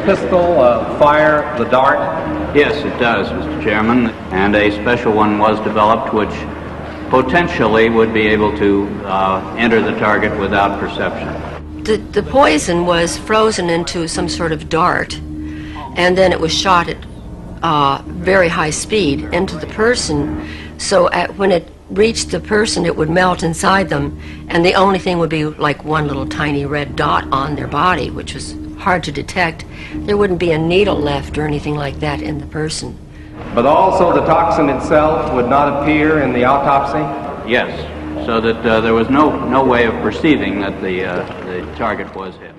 pistol fire the dart? Yes, it does, Mr. Chairman, and a special one was developed which potentially would be able to enter the target without perception. The poison was frozen into some sort of dart, and then it was shot at very high speed into the person, so when it reached the person it would melt inside them, and the only thing would be like one little tiny red dot on their body, which was hard to detect. There wouldn't be a needle left or anything like that in the person. But also the toxin itself would not appear in the autopsy? Yes, so that there was no way of perceiving that the target was hit.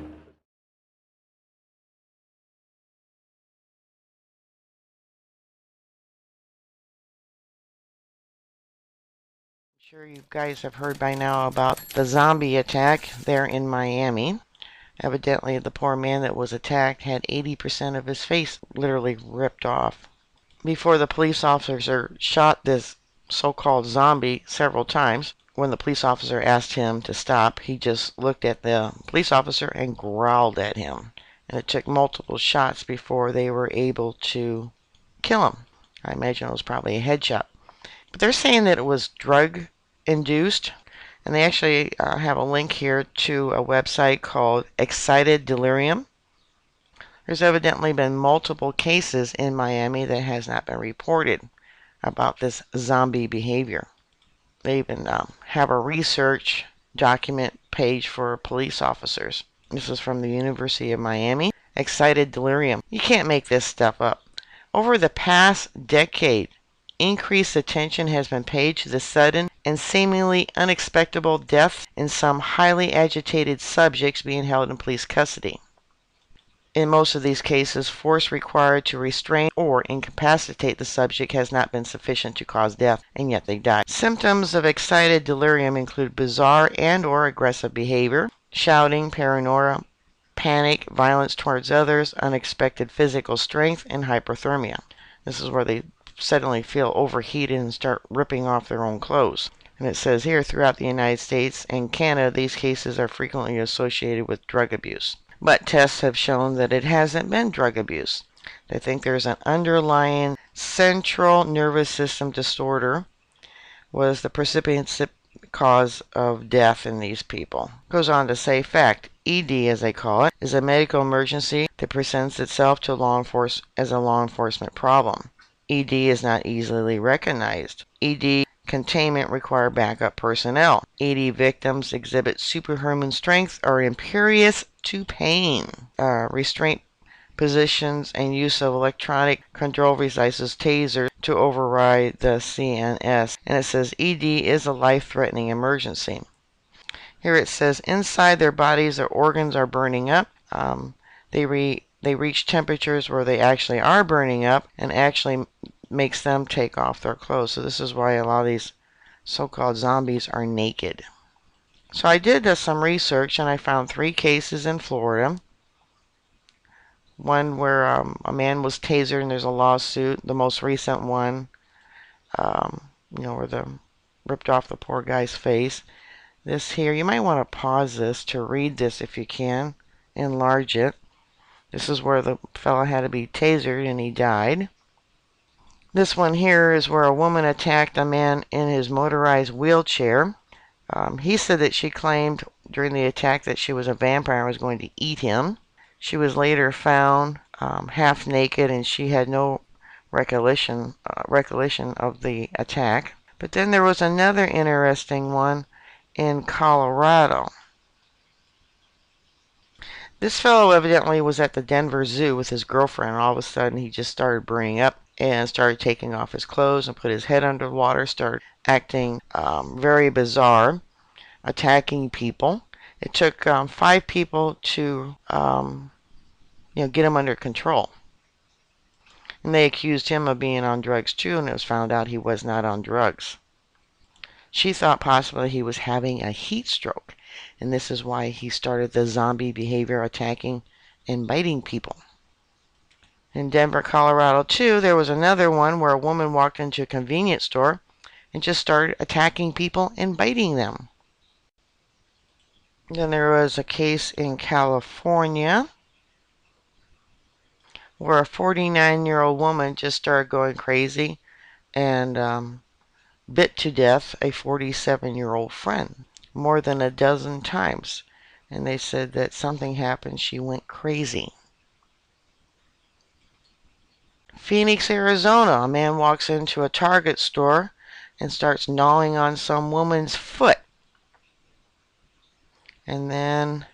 I'm sure you guys have heard by now about the zombie attack there in Miami. Evidently, the poor man that was attacked had 80% of his face literally ripped off. Before the police officer shot this so-called zombie several times. When the police officer asked him to stop, he just looked at the police officer and growled at him. And it took multiple shots before they were able to kill him. I imagine it was probably a headshot. But they're saying that it was drug-induced. And they actually have a link here to a website called Excited Delirium. There's evidently been multiple cases in Miami that has not been reported about this zombie behavior. They even have a research document page for police officers. This is from the University of Miami. Excited Delirium. You can't make this stuff up. Over the past decade, increased attention has been paid to the sudden and seemingly unexpected death in some highly agitated subjects being held in police custody. In most of these cases, force required to restrain or incapacitate the subject has not been sufficient to cause death, and yet they die. Symptoms of excited delirium include bizarre and or aggressive behavior, shouting, paranoia, panic, violence towards others, unexpected physical strength, and hyperthermia. This is where they suddenly feel overheated and start ripping off their own clothes. And it says here, throughout the United States and Canada, these cases are frequently associated with drug abuse. But tests have shown that it hasn't been drug abuse. They think there's an underlying central nervous system disorder was the precipient cause of death in these people. Goes on to say, fact, ED as they call it, is a medical emergency that presents itself to as a law enforcement problem. ED is not easily recognized. ED containment require backup personnel. ED victims exhibit superhuman strength, are impervious to pain. Restraint positions and use of electronic control devices, taser, to override the CNS. And it says ED is a life-threatening emergency. Here it says inside their bodies, their organs are burning up. They reach temperatures where they actually are burning up and actually makes them take off their clothes. So this is why a lot of these so-called zombies are naked. So I did some research and I found 3 cases in Florida. One where a man was tasered and there's a lawsuit. The most recent one, where they ripped off the poor guy's face. This here, you might want to pause this to read this if you can. Enlarge it. This is where the fellow had to be tasered and he died. This one here is where a woman attacked a man in his motorized wheelchair. He said that she claimed during the attack that she was a vampire and was going to eat him. She was later found half naked and she had no recollection of the attack. But then there was another interesting one in Colorado. This fellow evidently was at the Denver Zoo with his girlfriend, and all of a sudden he just started burning up and started taking off his clothes and put his head under water, started acting very bizarre, attacking people. It took 5 people to get him under control. And they accused him of being on drugs too, and it was found out he was not on drugs. She thought possibly he was having a heat stroke, and this is why he started the zombie behavior, attacking and biting people. In Denver, Colorado too, there was another one where a woman walked into a convenience store and just started attacking people and biting them. Then there was a case in California where a 49-year-old woman just started going crazy and bit to death a 47-year-old friend more than a dozen times. And they said that something happened. She went crazy. Phoenix, Arizona. A man walks into a Target store and starts gnawing on some woman's foot. And then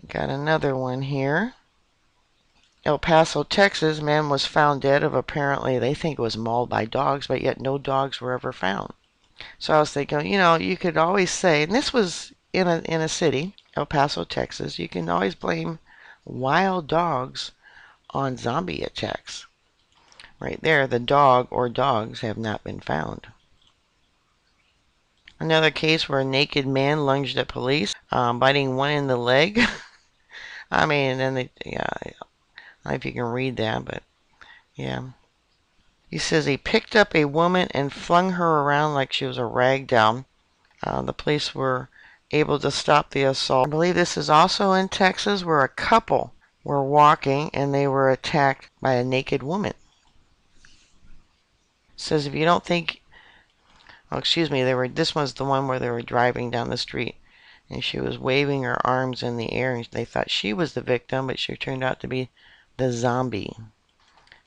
got another one here. El Paso, Texas, man was found dead of apparently, they think it was mauled by dogs, but yet no dogs were ever found. So I was thinking, you could always say, and this was in a city, El Paso, Texas, you can always blame wild dogs on zombie attacks. Right there, the dog or dogs have not been found. Another case where a naked man lunged at police, biting one in the leg. I mean, and then I don't know if you can read that, but yeah. He says he picked up a woman and flung her around like she was a rag doll. The police were able to stop the assault. I believe this is also in Texas, where a couple were walking and they were attacked by a naked woman. It says if you don't think, oh excuse me, this was the one where they were driving down the street and she was waving her arms in the air and they thought she was the victim, but she turned out to be the zombie.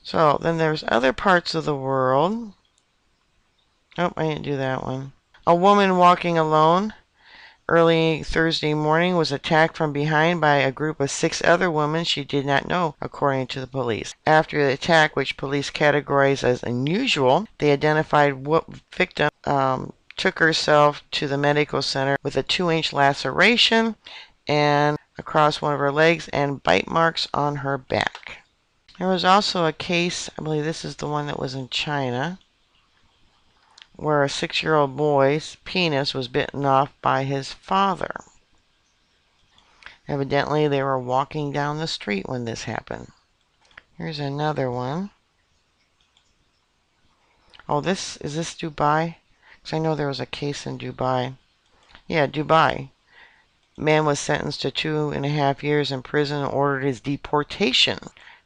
So then there's other parts of the world. Oh, I didn't do that one. A woman walking alone early Thursday morning was attacked from behind by a group of 6 other women she did not know, according to the police. After the attack, which police categorized as unusual, they identified what victim took herself to the medical center with a 2-inch laceration and across one of her legs and bite marks on her back. There was also a case, I believe this is the one that was in China, where a 6-year-old boy's penis was bitten off by his father. Evidently, they were walking down the street when this happened. Here's another one. Oh, is this Dubai? Because I know there was a case in Dubai. Yeah, Dubai. Man was sentenced to 2.5 years in prison and ordered his deportation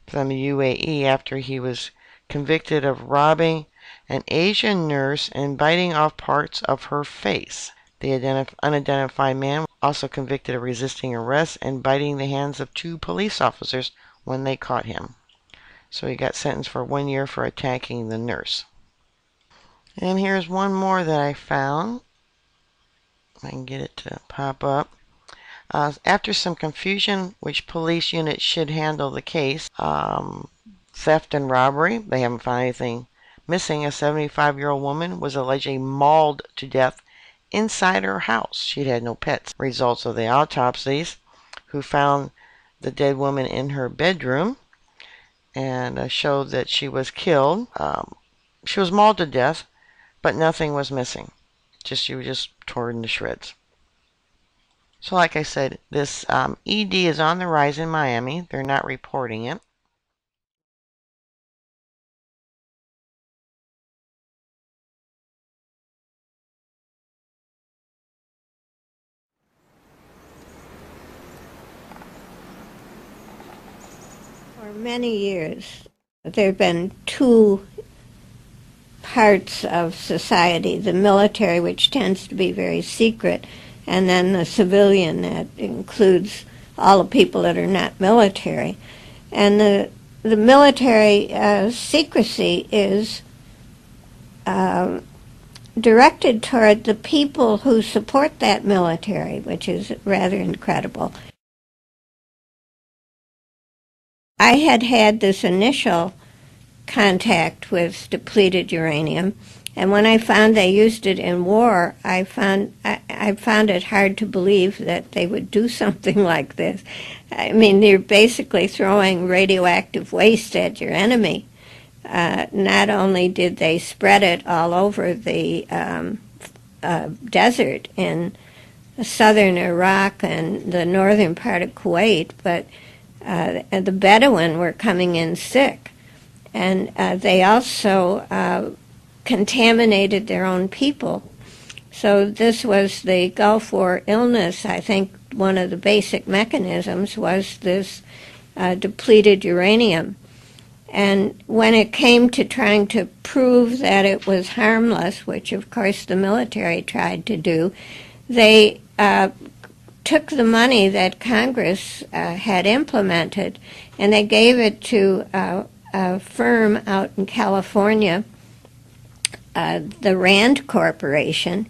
from the UAE after he was convicted of robbing an Asian nurse and biting off parts of her face. The unidentified man also convicted of resisting arrest and biting the hands of 2 police officers when they caught him. So he got sentenced for 1 year for attacking the nurse. And here's one more that I found. If I can get it to pop up. After some confusion, which police unit should handle the case, theft and robbery, they haven't found anything missing. A 75-year-old woman was allegedly mauled to death inside her house. She'd had no pets. Results of the autopsies, who found the dead woman in her bedroom and showed that she was killed. She was mauled to death, but nothing was missing. She was just torn to shreds. So like I said, this ED is on the rise in Miami. They're not reporting it. For many years, there have been 2 parts of society, the military, which tends to be very secret, and then the civilian that includes all the people that are not military. And the military secrecy is directed toward the people who support that military, which is rather incredible. I had this initial contact with depleted uranium, and when I found they used it in war, I found it hard to believe that they would do something like this. I mean, they're basically throwing radioactive waste at your enemy. Not only did they spread it all over the desert in southern Iraq and the northern part of Kuwait, but the Bedouin were coming in sick. And they also contaminated their own people. So this was the Gulf War illness. I think one of the basic mechanisms was this depleted uranium. And when it came to trying to prove that it was harmless, which of course the military tried to do, they took the money that Congress had implemented and they gave it to a firm out in California, the Rand Corporation,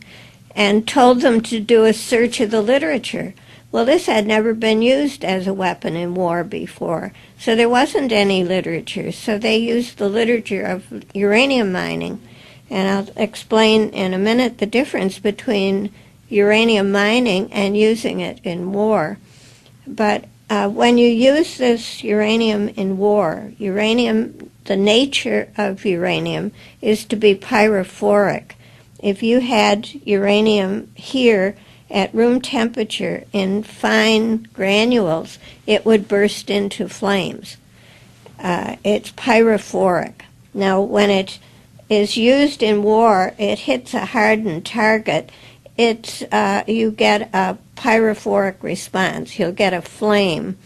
and told them to do a search of the literature. Well, this had never been used as a weapon in war before, so there wasn't any literature. So they used the literature of uranium mining, and I'll explain in a minute the difference between uranium mining and using it in war. But when you use this uranium in war, the nature of uranium is to be pyrophoric. If you had uranium here at room temperature in fine granules, it would burst into flames. It's pyrophoric. Now, when it is used in war, it hits a hardened target. You get a pyrophoric response. You'll get a flame.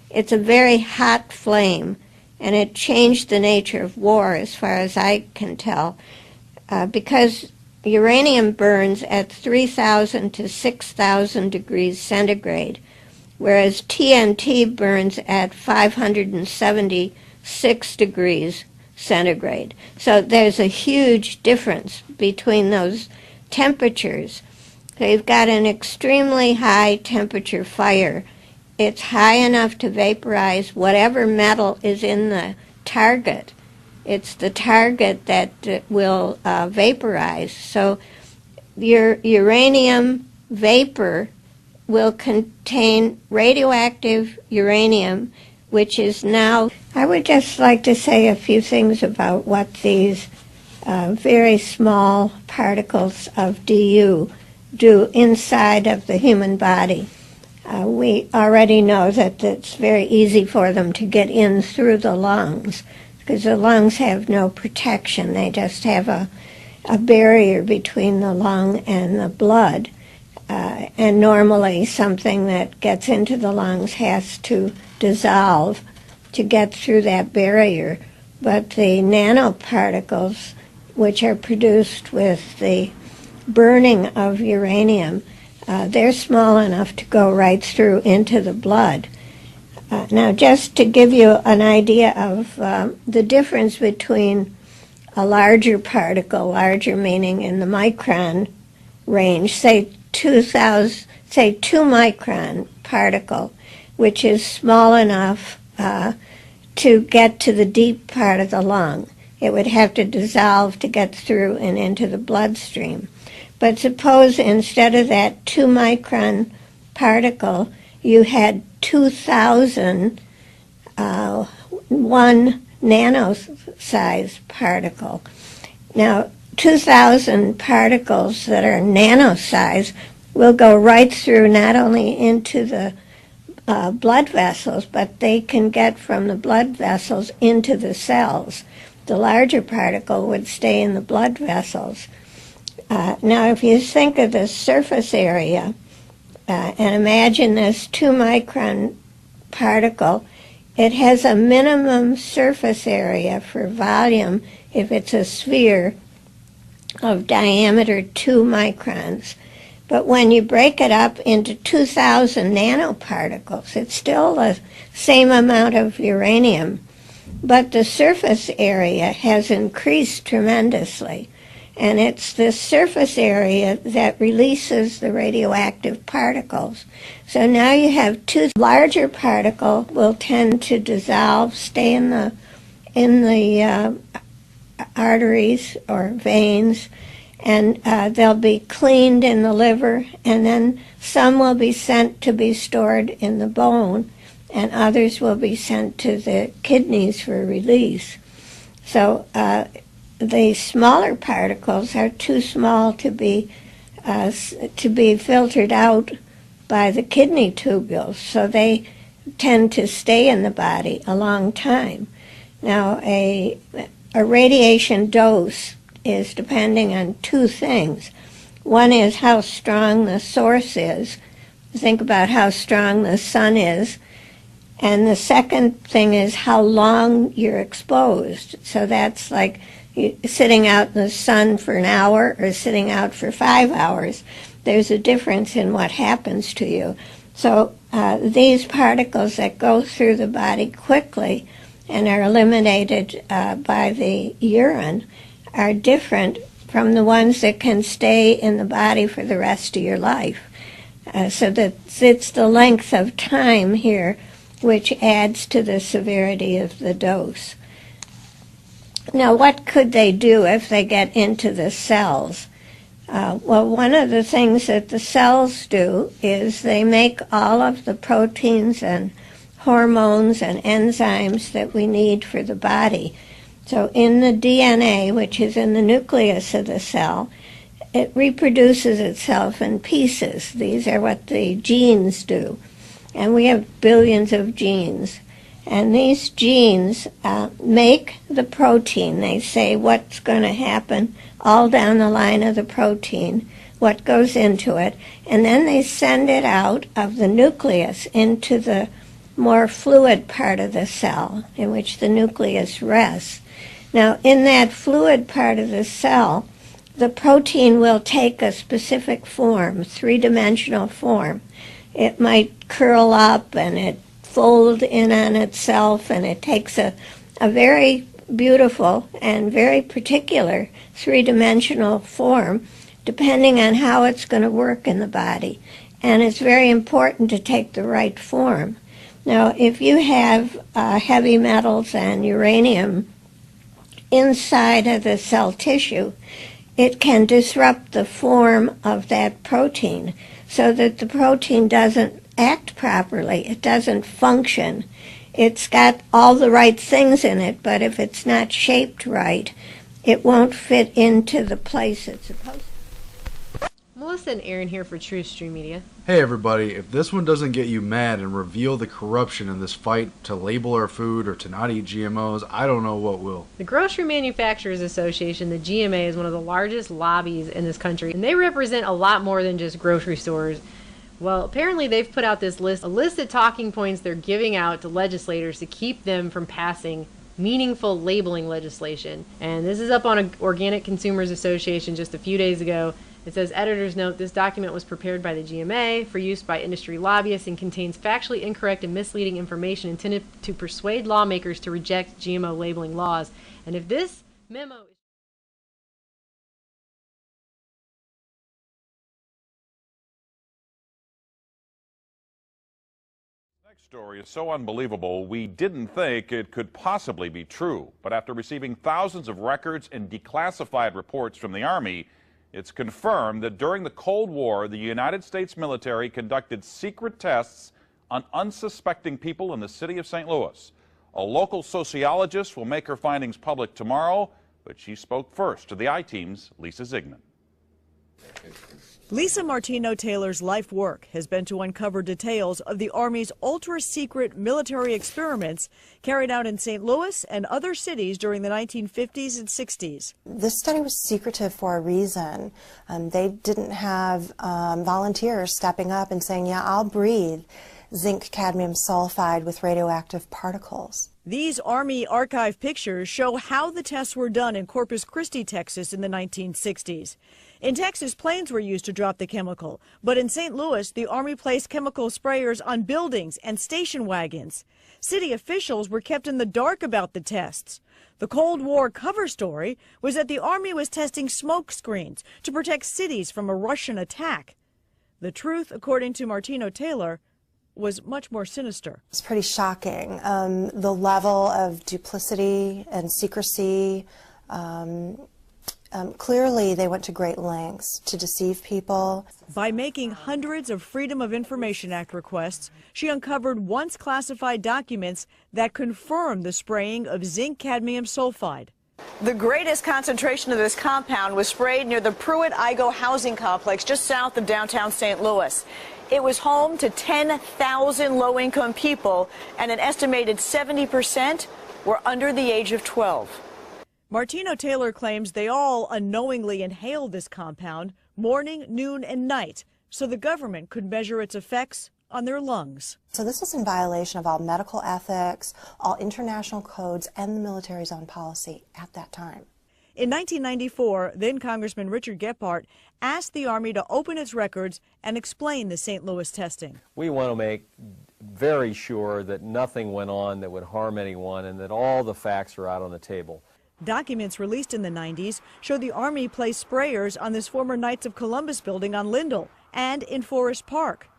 It's a very hot flame, and it changed the nature of war as far as I can tell, because uranium burns at 3,000 to 6,000 degrees centigrade, whereas TNT burns at 576 degrees centigrade. So there's a huge difference between those temperatures. So you've got an extremely high temperature fire. It's high enough to vaporize whatever metal is in the target. It's the target that will vaporize. So your uranium vapor will contain radioactive uranium, which is now... I would just like to say a few things about what these very small particles of DU do inside of the human body. We already know that it's very easy for them to get in through the lungs, because the lungs have no protection. They just have a barrier between the lung and the blood. And normally something that gets into the lungs has to dissolve to get through that barrier. But the nanoparticles, which are produced with the burning of uranium, they're small enough to go right through into the blood. Now, just to give you an idea of the difference between a larger particle, larger meaning in the micron range, say 2 micron particle, which is small enough to get to the deep part of the lung. It would have to dissolve to get through and into the bloodstream. But suppose instead of that 2 micron particle, you had 2,000 1 nano-size particle. Now, 2,000 particles that are nano-size will go right through not only into the blood vessels, but they can get from the blood vessels into the cells. The larger particle would stay in the blood vessels. Now, if you think of the surface area and imagine this 2 micron particle, it has a minimum surface area for volume if it's a sphere of diameter 2 microns. But when you break it up into 2,000 nanoparticles, it's still the same amount of uranium, but the surface area has increased tremendously. And it's this surface area that releases the radioactive particles. So now you have 2 larger particle will tend to dissolve, stay in the arteries or veins, and they'll be cleaned in the liver, and then some will be sent to be stored in the bone, and others will be sent to the kidneys for release. So the smaller particles are too small to be filtered out by the kidney tubules, so they tend to stay in the body a long time. Now, a radiation dose is depending on 2 things. One is how strong the source is. Think about how strong the sun is. And the second thing is how long you're exposed. So that's like sitting out in the sun for an hour or sitting out for 5 hours. There's a difference in what happens to you. So these particles that go through the body quickly and are eliminated by the urine are different from the ones that can stay in the body for the rest of your life. So that it's the length of time here which adds to the severity of the dose. Now, what could they do if they get into the cells? Well, one of the things that the cells do is they make all of the proteins and hormones and enzymes that we need for the body. So in the DNA, which is in the nucleus of the cell, it reproduces itself in pieces. These are what the genes do. And we have billions of genes. And these genes make the protein. They say what's going to happen all down the line of the protein, what goes into it, and then they send it out of the nucleus into the more fluid part of the cell in which the nucleus rests. Now, in that fluid part of the cell, the protein will take a specific form, three-dimensional form. It might curl up and it fold in on itself, and it takes a very beautiful and very particular three-dimensional form depending on how it's going to work in the body. And it's very important to take the right form. Now, if you have heavy metals and uranium inside of the cell tissue, it can disrupt the form of that protein so that the protein doesn't act properly. It doesn't function. It's got all the right things in it, but if it's not shaped right, it won't fit into the place it's supposed to. Melissa and Aaron here for True Stream Media. Hey everybody, if this one doesn't get you mad and reveal the corruption in this fight to label our food or to not eat GMOs, I don't know what will. The Grocery Manufacturers Association, the GMA, is one of the largest lobbies in this country, and they represent a lot more than just grocery stores. Well, apparently they've put out this list, a list of talking points they're giving out to legislators to keep them from passing meaningful labeling legislation. And this is up on Organic Consumers Association just a few days ago. It says, editor's note, this document was prepared by the GMA for use by industry lobbyists and contains factually incorrect and misleading information intended to persuade lawmakers to reject GMO labeling laws. And if this memo is Story is so unbelievable, we didn't think it could possibly be true. But after receiving thousands of records and declassified reports from the Army, it's confirmed that during the Cold War, the United States military conducted secret tests on unsuspecting people in the city of St. Louis. A local sociologist will make her findings public tomorrow, but she spoke first to the I-Team's Lisa Zigman. Lisa Martino-Taylor's life work has been to uncover details of the Army's ultra-secret military experiments carried out in St. Louis and other cities during the 1950s and 60s. This study was secretive for a reason. They didn't have volunteers stepping up and saying, yeah, I'll breathe zinc cadmium sulfide with radioactive particles. These Army archive pictures show how the tests were done in Corpus Christi, Texas in the 1960s. In Texas, planes were used to drop the chemical, but in St. Louis, the Army placed chemical sprayers on buildings and station wagons. City officials were kept in the dark about the tests. The Cold War cover story was that the Army was testing smoke screens to protect cities from a Russian attack. The truth, according to Martino-Taylor, was much more sinister. It's pretty shocking. The level of duplicity and secrecy, clearly they went to great lengths to deceive people. By making hundreds of Freedom of Information Act requests, she uncovered once classified documents that confirmed the spraying of zinc cadmium sulfide. The greatest concentration of this compound was sprayed near the Pruitt-Igoe housing complex just south of downtown St. Louis. It was home to 10,000 low-income people, and an estimated 70% were under the age of 12. Martino-Taylor claims they all unknowingly inhaled this compound morning, noon, and night so the government could measure its effects on their lungs. So this is in violation of all medical ethics, all international codes, and the military's own policy at that time. In 1994, then Congressman Richard Gephardt asked the Army to open its records and explain the St. Louis testing. We want to make very sure that nothing went on that would harm anyone and that all the facts are out on the table. Documents released in the 90s show the Army placed sprayers on this former Knights of Columbus building on Lindell and in Forest Park.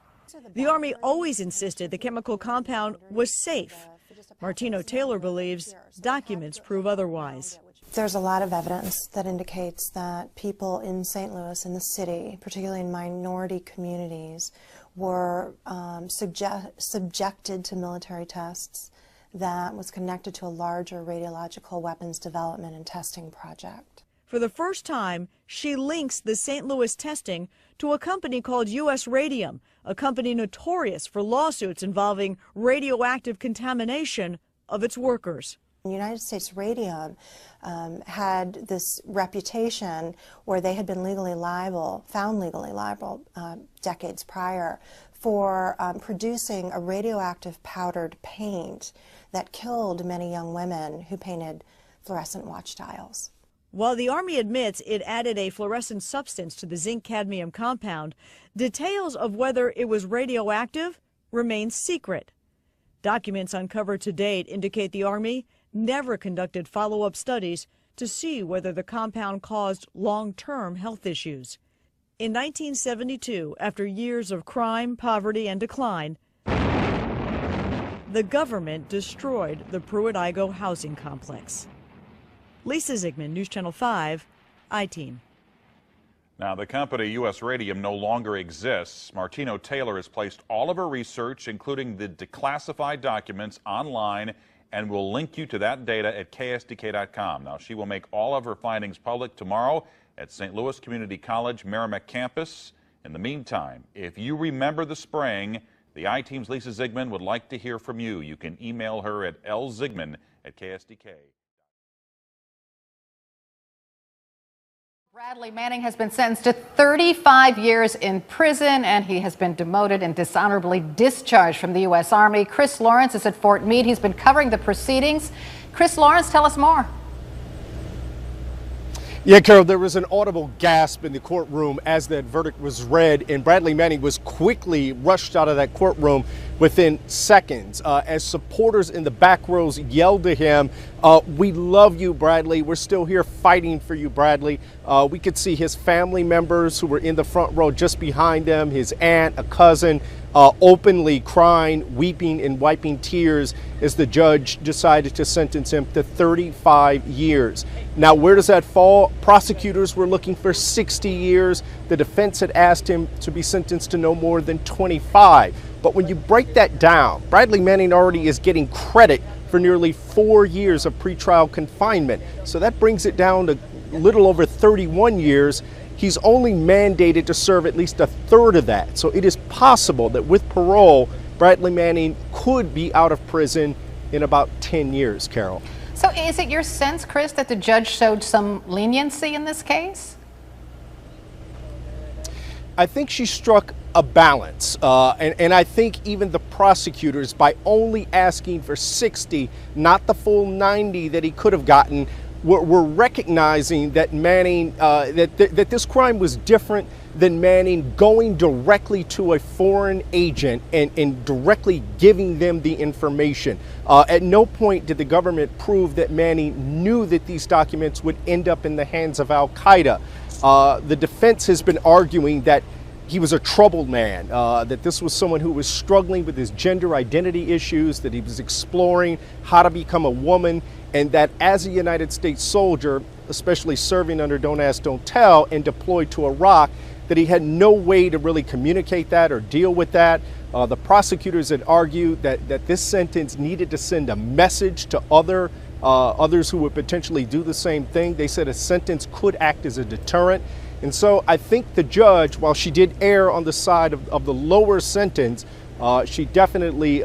The Army always insisted the chemical compound was safe. Martino-Taylor believes documents prove otherwise. There's a lot of evidence that indicates that people in St. Louis, in the city, particularly in minority communities, were subjected to military tests that was connected to a larger radiological weapons development and testing project. For the first time, she links the St. Louis testing to a company called U.S. Radium, a company notorious for lawsuits involving radioactive contamination of its workers. United States Radium had this reputation where they had been found legally liable decades prior for producing a radioactive powdered paint that killed many young women who painted fluorescent watch dials. While the Army admits it added a fluorescent substance to the zinc-cadmium compound, details of whether it was radioactive remain secret. Documents uncovered to date indicate the Army never conducted follow-up studies to see whether the compound caused long-term health issues. In 1972, after years of crime, poverty, and decline, the government destroyed the Pruitt-Igoe housing complex. Lisa Zigman, News Channel 5, I-Team. Now, the company U.S. Radium no longer exists. Martino Taylor has placed all of her research, including the declassified documents, online, and will link you to that data at ksdk.com. Now, she will make all of her findings public tomorrow at St. Louis Community College Merrimack campus. In the meantime, if you remember the spraying, the I-Team's Lisa Zigman would like to hear from you. You can email her at lzigman@ksdk. Bradley Manning has been sentenced to 35 years in prison, and he has been demoted and dishonorably discharged from the U.S. Army. Chris Lawrence is at Fort Meade. He's been covering the proceedings. Chris Lawrence, tell us more. Yeah, Carol, there was an audible gasp in the courtroom as that verdict was read, and Bradley Manning was quickly rushed out of that courtroom within seconds as supporters in the back rows yelled to him, "We love you, Bradley. We're still here fighting for you, Bradley." We could see his family members who were in the front row just behind him, his aunt, a cousin, openly crying, weeping, and wiping tears as the judge decided to sentence him to 35 years. Now, where does that fall? Prosecutors were looking for 60 years. The defense had asked him to be sentenced to no more than 25. But when you break that down, Bradley Manning already is getting credit for nearly 4 years of pretrial confinement. So that brings it down to a little over 31 years. He's only mandated to serve at least a third of that. So it is possible that with parole, Bradley Manning could be out of prison in about 10 years, Carol. So is it your sense, Chris, that the judge showed some leniency in this case? I think she struck a balance, and I think even the prosecutors, by only asking for 60, not the full 90 that he could have gotten, were recognizing that Manning, that this crime was different than Manning going directly to a foreign agent and directly giving them the information. At no point did the government prove that Manning knew that these documents would end up in the hands of Al-Qaeda. The defense has been arguing that he was a troubled man, that this was someone who was struggling with his gender identity issues, that he was exploring how to become a woman, and that as a United States soldier, especially serving under Don't Ask, Don't Tell and deployed to Iraq, that he had no way to really communicate that or deal with that. The prosecutors had argued that this sentence needed to send a message to others who would potentially do the same thing. They said a sentence could act as a deterrent. And so I think the judge, while she did err on the side of the lower sentence, she definitely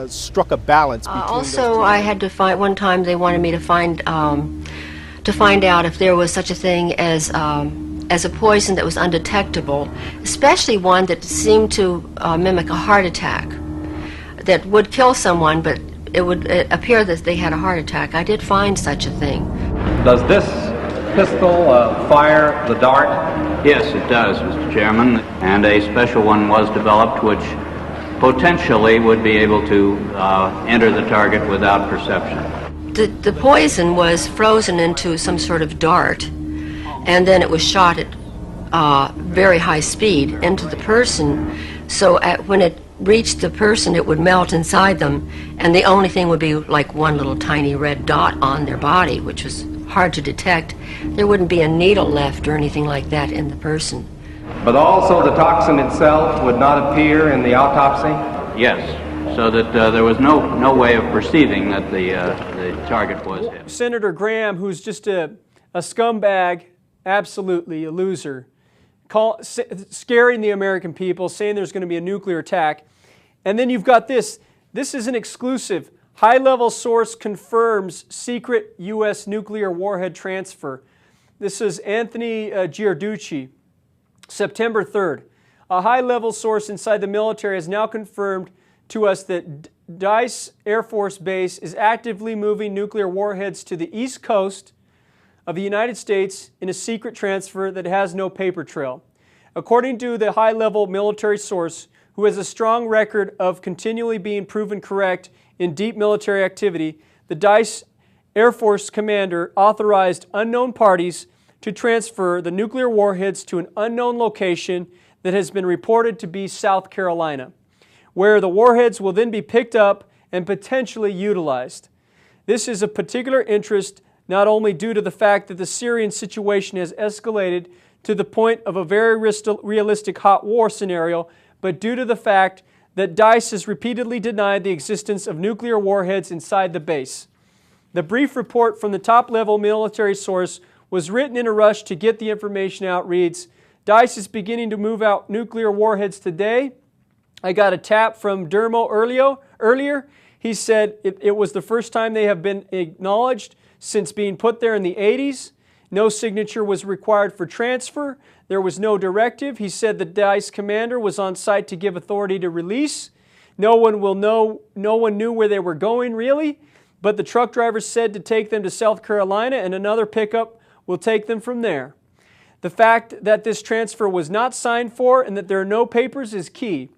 struck a balance between also, I had to find, one time they wanted me to find out if there was such a thing as a poison that was undetectable, especially one that seemed to mimic a heart attack, that would kill someone, but it would appear that they had a heart attack. I did find such a thing. Does this pistol fire the dart? Yes, it does, Mr. Chairman, and a special one was developed which potentially would be able to enter the target without perception. The poison was frozen into some sort of dart, and then it was shot at very high speed into the person. So when it reached the person, it would melt inside them, and the only thing would be like one little tiny red dot on their body, which was hard to detect. There wouldn't be a needle left or anything like that in the person. But also the toxin itself would not appear in the autopsy? Yes, so that there was no way of perceiving that the target was hit. Senator Graham, who's just a a scumbag, absolutely a loser, scaring the American people, saying there's going to be a nuclear attack. And then you've got this. This is an exclusive. High-level source confirms secret U.S. nuclear warhead transfer. This is Anthony Giarducci, September 3rd. A high-level source inside the military has now confirmed to us that Dice Air Force Base is actively moving nuclear warheads to the East Coast of the United States in a secret transfer that has no paper trail. According to the high-level military source, who has a strong record of continually being proven correct in deep military activity, the Dice Air Force commander authorized unknown parties to transfer the nuclear warheads to an unknown location that has been reported to be South Carolina, where the warheads will then be picked up and potentially utilized. This is of particular interest not only due to the fact that the Syrian situation has escalated to the point of a very realistic hot war scenario, but due to the fact that DICE has repeatedly denied the existence of nuclear warheads inside the base. The brief report from the top-level military source was written in a rush to get the information out. Reads, DICE is beginning to move out nuclear warheads today. I got a tap from Dermo earlier. He said it was the first time they have been acknowledged since being put there in the 80s. No signature was required for transfer. There was no directive. He said the DICE commander was on site to give authority to release. No one knew where they were going, really, but the truck driver said to take them to South Carolina and another pickup will take them from there. The fact that this transfer was not signed for and that there are no papers is key.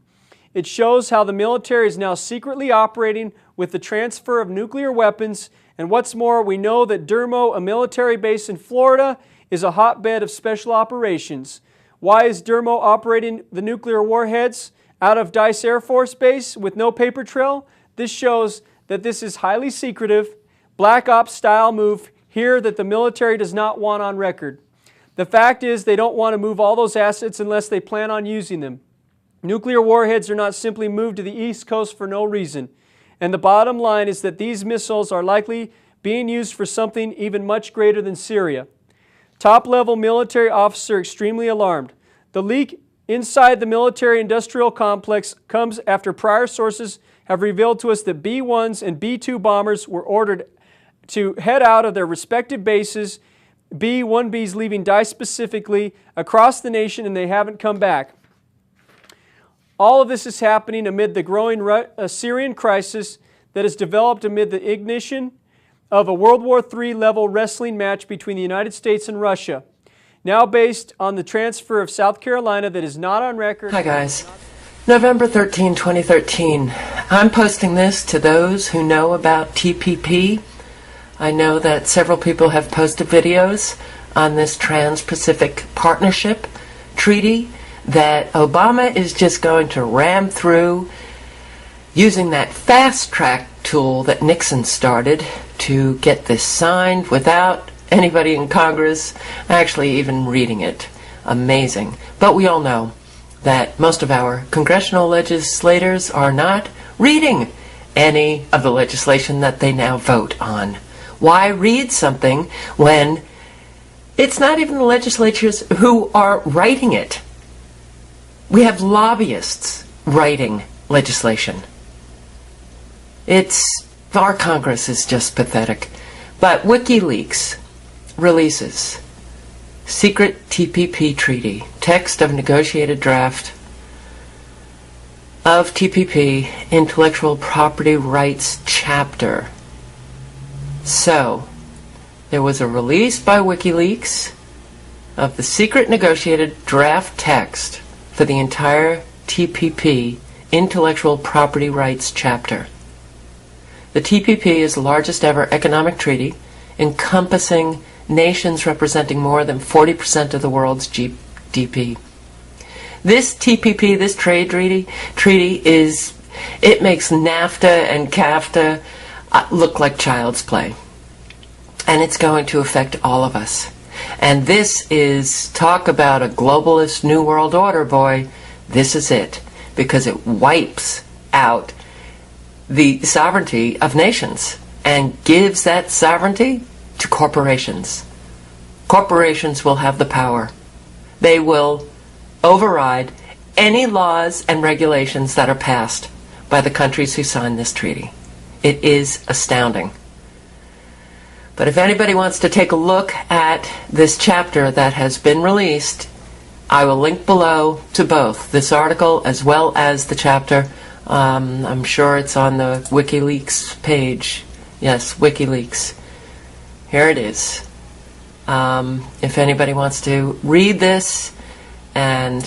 It shows how the military is now secretly operating with the transfer of nuclear weapons, and what's more, we know that Dermo, a military base in Florida, is a hotbed of special operations. Why is Dermo operating the nuclear warheads out of Dice Air Force Base with no paper trail? This shows that this is highly secretive, black ops style move here that the military does not want on record. The fact is they don't want to move all those assets unless they plan on using them. Nuclear warheads are not simply moved to the East Coast for no reason. And the bottom line is that these missiles are likely being used for something even much greater than Syria. Top-level military officer extremely alarmed. The leak inside the military-industrial complex comes after prior sources have revealed to us that B-1s and B-2 bombers were ordered to head out of their respective bases, B-1Bs leaving DICE specifically, across the nation, and they haven't come back. All of this is happening amid the growing Syrian crisis that has developed amid the ignition of a World War III level wrestling match between the United States and Russia, now based on the transfer of South Carolina that is not on record. Hi guys, November 13, 2013. I'm posting this to those who know about TPP. I know that several people have posted videos on this Trans-Pacific Partnership Treaty that Obama is just going to ram through using that fast-track tool that Nixon started to get this signed without anybody in Congress actually even reading it. Amazing. But we all know that most of our congressional legislators are not reading any of the legislation that they now vote on. Why read something when it's not even the legislatures who are writing it? We have lobbyists writing legislation. Our Congress is just pathetic. But WikiLeaks releases secret TPP treaty, text of negotiated draft of TPP, intellectual property rights chapter. So, there was a release by WikiLeaks of the secret negotiated draft text for the entire TPP, intellectual property rights chapter. The TPP is the largest ever economic treaty, encompassing nations representing more than 40% of the world's GDP. This TPP, this trade treaty it makes NAFTA and CAFTA look like child's play. And it's going to affect all of us. And this is, talk about a globalist new world order, boy. This is it. Because it wipes out the sovereignty of nations and gives that sovereignty to corporations. corporations will have the power. They will override any laws and regulations that are passed by the countries who signed this treaty. It is astounding. But if anybody wants to take a look at this chapter that has been released, I will link below to both this article as well as the chapter. I'm sure it's on the WikiLeaks page. Yes, WikiLeaks. Here it is. If anybody wants to read this and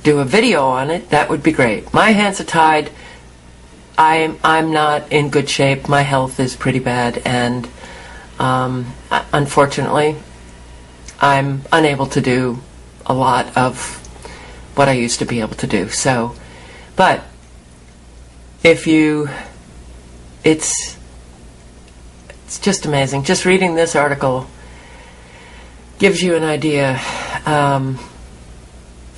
do a video on it, that would be great. My hands are tied. I'm not in good shape. My health is pretty bad, and unfortunately, I'm unable to do a lot of what I used to be able to do. So, but if you, it's just amazing. Just reading this article gives you an idea.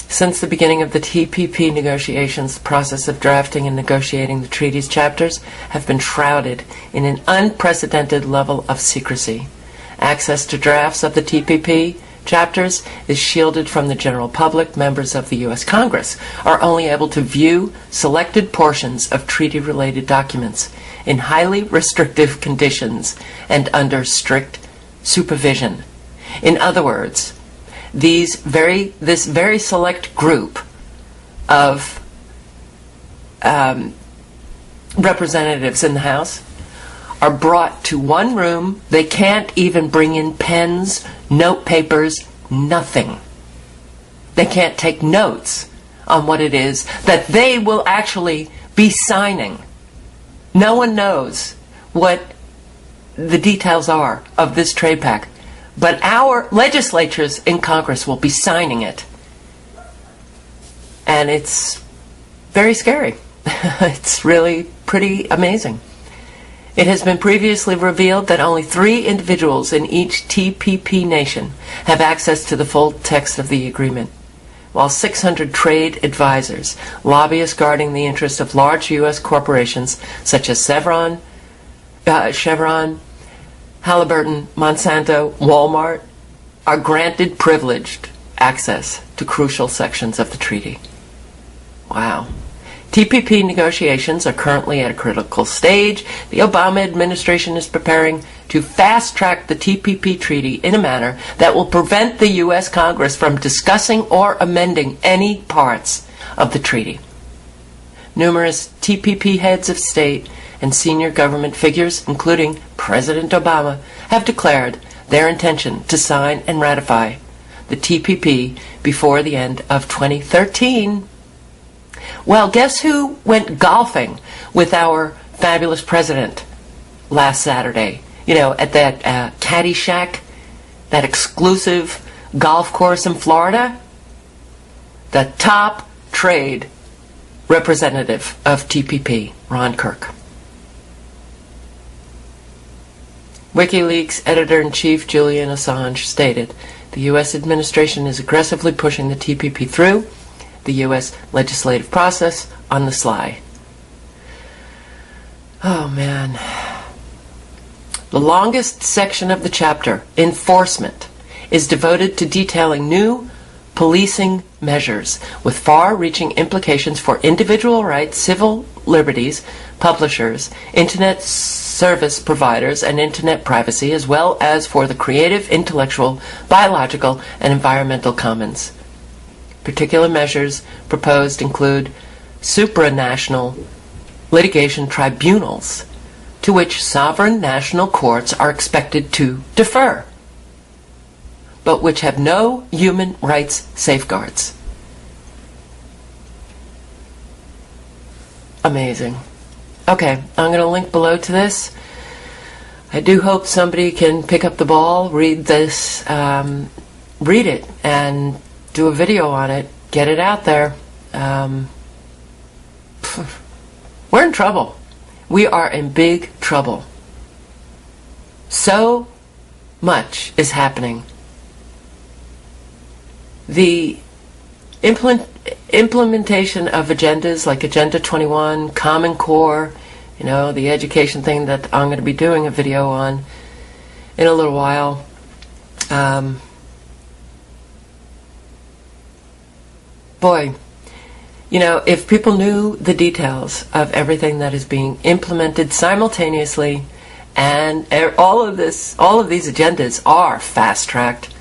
Since the beginning of the TPP negotiations, the process of drafting and negotiating the treaty's chapters have been shrouded in an unprecedented level of secrecy. Access to drafts of the TPP chapters is shielded from the general public. Members of the U.S. Congress are only able to view selected portions of treaty-related documents in highly restrictive conditions and under strict supervision. In other words, this very select group of representatives in the House are brought to one room. They can't even bring in pens, note papers, nothing. They can't take notes on what it is that they will actually be signing. No one knows what the details are of this trade pact. But our legislatures in Congress will be signing it. And it's very scary. It's really pretty amazing. It has been previously revealed that only 3 individuals in each TPP nation have access to the full text of the agreement, while 600 trade advisors, lobbyists guarding the interests of large U.S. corporations such as Chevron, Halliburton, Monsanto, Walmart, are granted privileged access to crucial sections of the treaty. Wow. TPP negotiations are currently at a critical stage. The Obama administration is preparing to fast-track the TPP treaty in a manner that will prevent the U.S. Congress from discussing or amending any parts of the treaty. Numerous TPP heads of state and senior government figures, including President Obama, have declared their intention to sign and ratify the TPP before the end of 2013. Well, guess who went golfing with our fabulous president last Saturday? You know, at that Caddy Shack, that exclusive golf course in Florida? The top trade representative of TPP, Ron Kirk. WikiLeaks editor-in-chief Julian Assange stated, the U.S. administration is aggressively pushing the TPP through the U.S. legislative process on the sly. Oh, man. The longest section of the chapter, Enforcement, is devoted to detailing new policing measures with far-reaching implications for individual rights, civil liberties, publishers, internet service providers, and internet privacy, as well as for the creative, intellectual, biological, and environmental commons. Particular measures proposed include supranational litigation tribunals to which sovereign national courts are expected to defer, but which have no human rights safeguards. Amazing. Okay, I'm going to link below to this. I do hope somebody can pick up the ball, read this, read it, and do a video on it, get it out there. We're in trouble. We are in big trouble. So much is happening. The implementation of agendas like Agenda 21, Common Core, you know, the education thing that I'm going to be doing a video on in a little while, Boy, you know, if people knew the details of everything that is being implemented simultaneously, and all of these agendas are fast-tracked,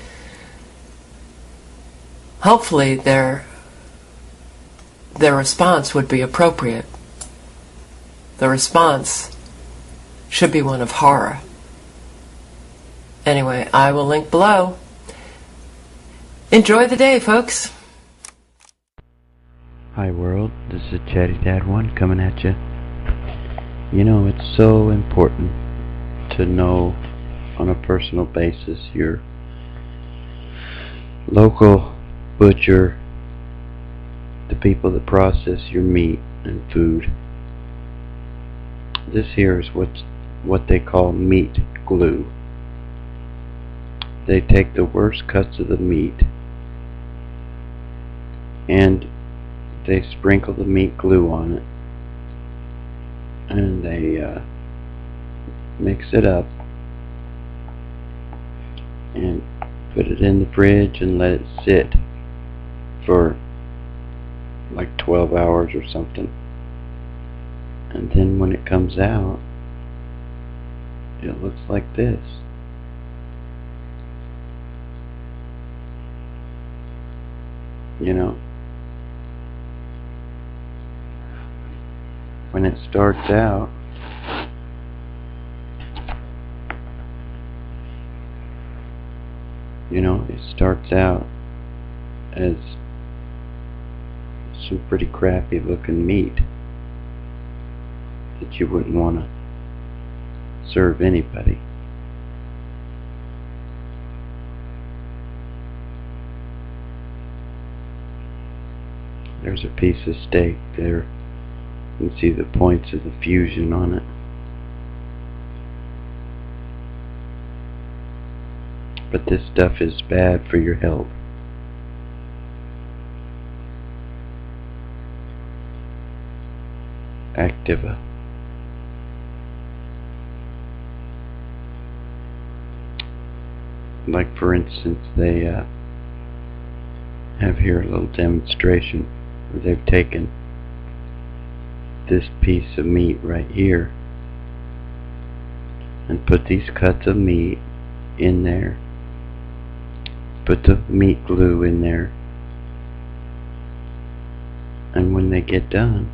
hopefully their response would be appropriate. The response should be one of horror. Anyway, I will link below. Enjoy the day, folks. Hi world, this is Chatty Dad 1 coming at you. You know, it's so important to know on a personal basis your local butcher, the people that process your meat and food. This here is what they call meat glue. They take the worst cuts of the meat and they sprinkle the meat glue on it, and they mix it up and put it in the fridge and let it sit for like 12 hours or something. And then when it comes out, it looks like this. You know, when it starts out, it starts out as some pretty crappy looking meat that you wouldn't want to serve anybody. There's a piece of steak there. You can see the points of the fusion on it. But this stuff is bad for your health. Activa. Like for instance, they have here a little demonstration where they've taken this piece of meat right here and put these cuts of meat in there, put the meat glue in there, and when they get done,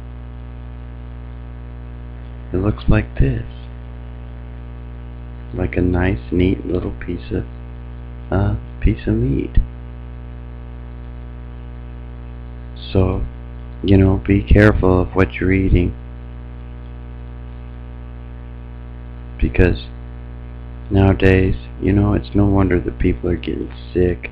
it looks like this, like a nice neat little piece of meat. So, be careful of what you're eating, because nowadays, it's no wonder that people are getting sick.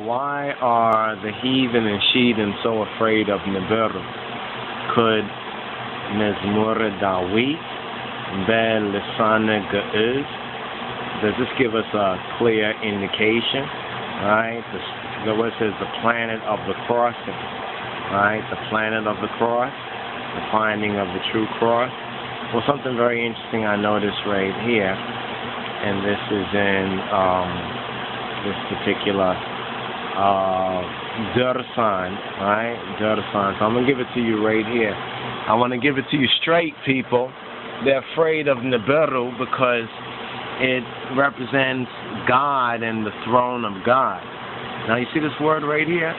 Why are the heathen and sheathen so afraid of nibiru? Could Mezmur Dawit Bel-Lisan Ge'ez, does this give us a clear indication? Right? The word says the planet of the crossing. Right? The planet of the cross, the finding of the true cross. Well, something very interesting I noticed right here, and this is in this particular Dursan, right? Dursan. So I'm going to give it to you right here. I want to give it to you straight, people. They're afraid of nibiru because it represents God and the throne of God. Now, you see this word right here?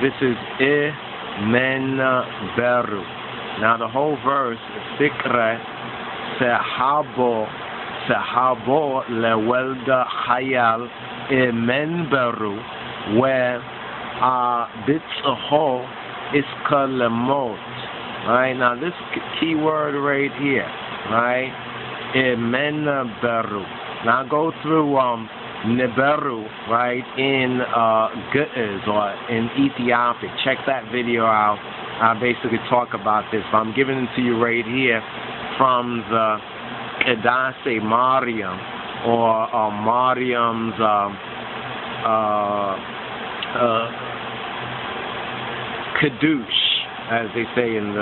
This is Menberu. Now, the whole verse is Sikre Sehabo Lewelda Hayal Menberu, where Bitzaho Iska Lemot. Right? Now, this key word right here, right? Menberu. Now, go through Nibiru, right, in Ge'ez or in Ethiopic. Check that video out. I basically talk about this. I'm giving it to you right here from the Kedase Mariam, or Mariam's Kadush, as they say in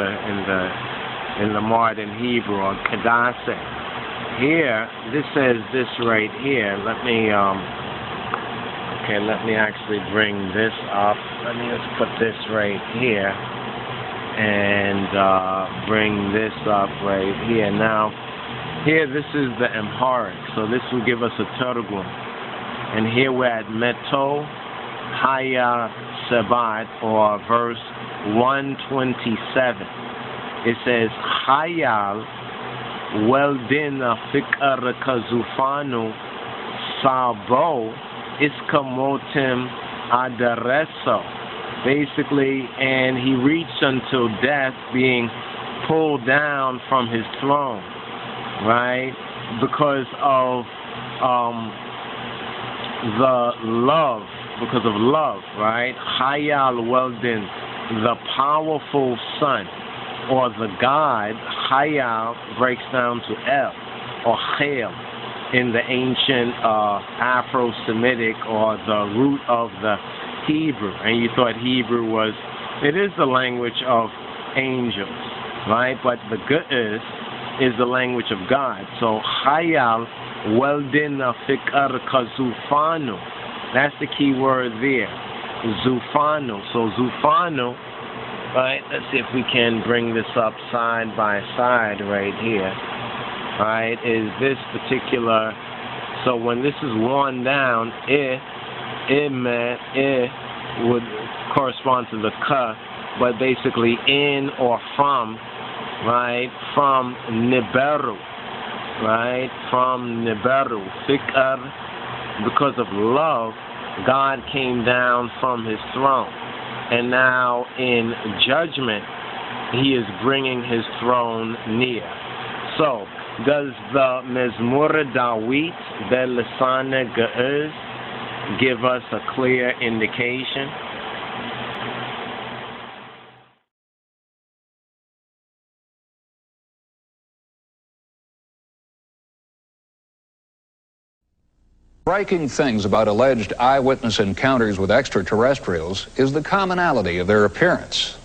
the modern Hebrew, or Kedase. Here, this says this right here. Let me actually bring this up. Let me just put this right here and bring this up right here. Now, here this is the Amharic, so this will give us a Targum. And here we're at Meto Haya Sebat, or verse 127. It says, Hayal Weldin Fikar Kazufanu Sabo Iskamotim Adareso. Basically, and he reached until death, being pulled down from his throne, right? Because of because of love, right? Hayal Weldin, the powerful son, or the god. Hayal breaks down to El, or Chel, in the ancient Afro-Semitic, or the root of the Hebrew. And you thought Hebrew was, it is the language of angels, right? But the Ge'ez is the language of God. So Hayal Weldin Fikar Kazufanu, that's the key word there. Zufanu. So Zufanu, right? Let's see if we can bring this up side by side right here. Right? Is this particular, so when this is worn down, it would correspond to the ka, but basically in or from, right? From Nibiru, right? From Nibiru. Fikar, because of love, God came down from his throne. And now in judgment, he is bringing his throne near. So, does the Mezmur Dawit Bel-Lisan Ge'ez give us a clear indication? Striking things about alleged eyewitness encounters with extraterrestrials is the commonality of their appearance.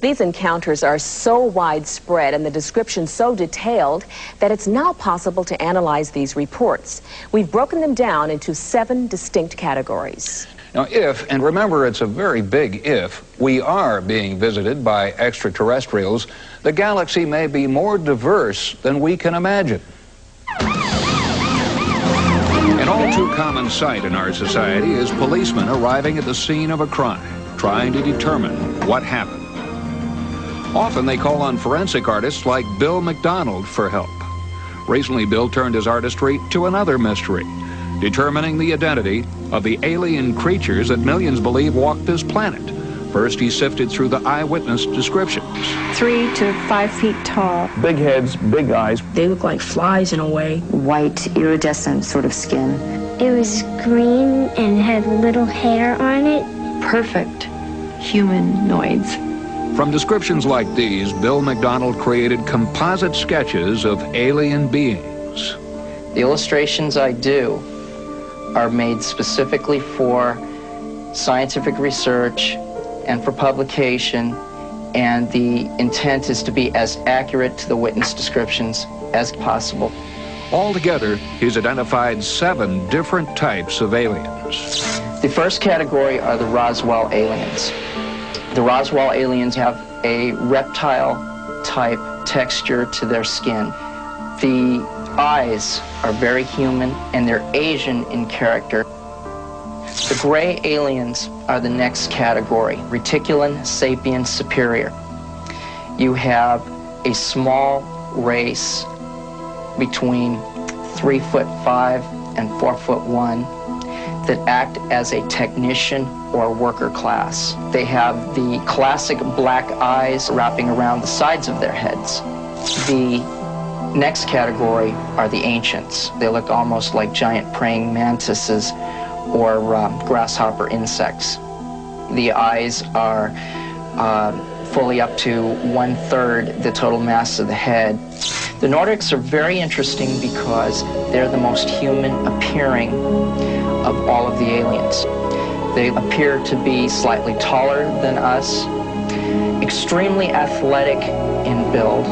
These encounters are so widespread and the description so detailed that it's now possible to analyze these reports. We've broken them down into 7 distinct categories. Now, if, and remember it's a very big if, we are being visited by extraterrestrials, the galaxy may be more diverse than we can imagine. An all too common sight in our society is policemen arriving at the scene of a crime, trying to determine what happened. Often they call on forensic artists like Bill McDonald for help. Recently, Bill turned his artistry to another mystery, determining the identity of the alien creatures that millions believe walked this planet. First, he sifted through the eyewitness descriptions. 3 to 5 feet tall. Big heads, big eyes. They look like flies in a way. White, iridescent sort of skin. It was green and had little hair on it. Perfect humanoids. From descriptions like these, Bill McDonald created composite sketches of alien beings. The illustrations I do are made specifically for scientific research and for publication, and the intent is to be as accurate to the witness descriptions as possible. Altogether, he's identified 7 different types of aliens. The first category are the Roswell aliens. The Roswell aliens have a reptile-type texture to their skin. The eyes are very human, and they're Asian in character. The gray aliens are the next category, Reticulum sapiens superior. You have a small race between 3'5" and 4'1" that act as a technician or worker class. They have the classic black eyes wrapping around the sides of their heads. The next category are the ancients. They look almost like giant praying mantises or grasshopper insects. The eyes are fully up to 1/3 the total mass of the head. The Nordics are very interesting because they're the most human appearing of all of the aliens. They appear to be slightly taller than us, extremely athletic in build.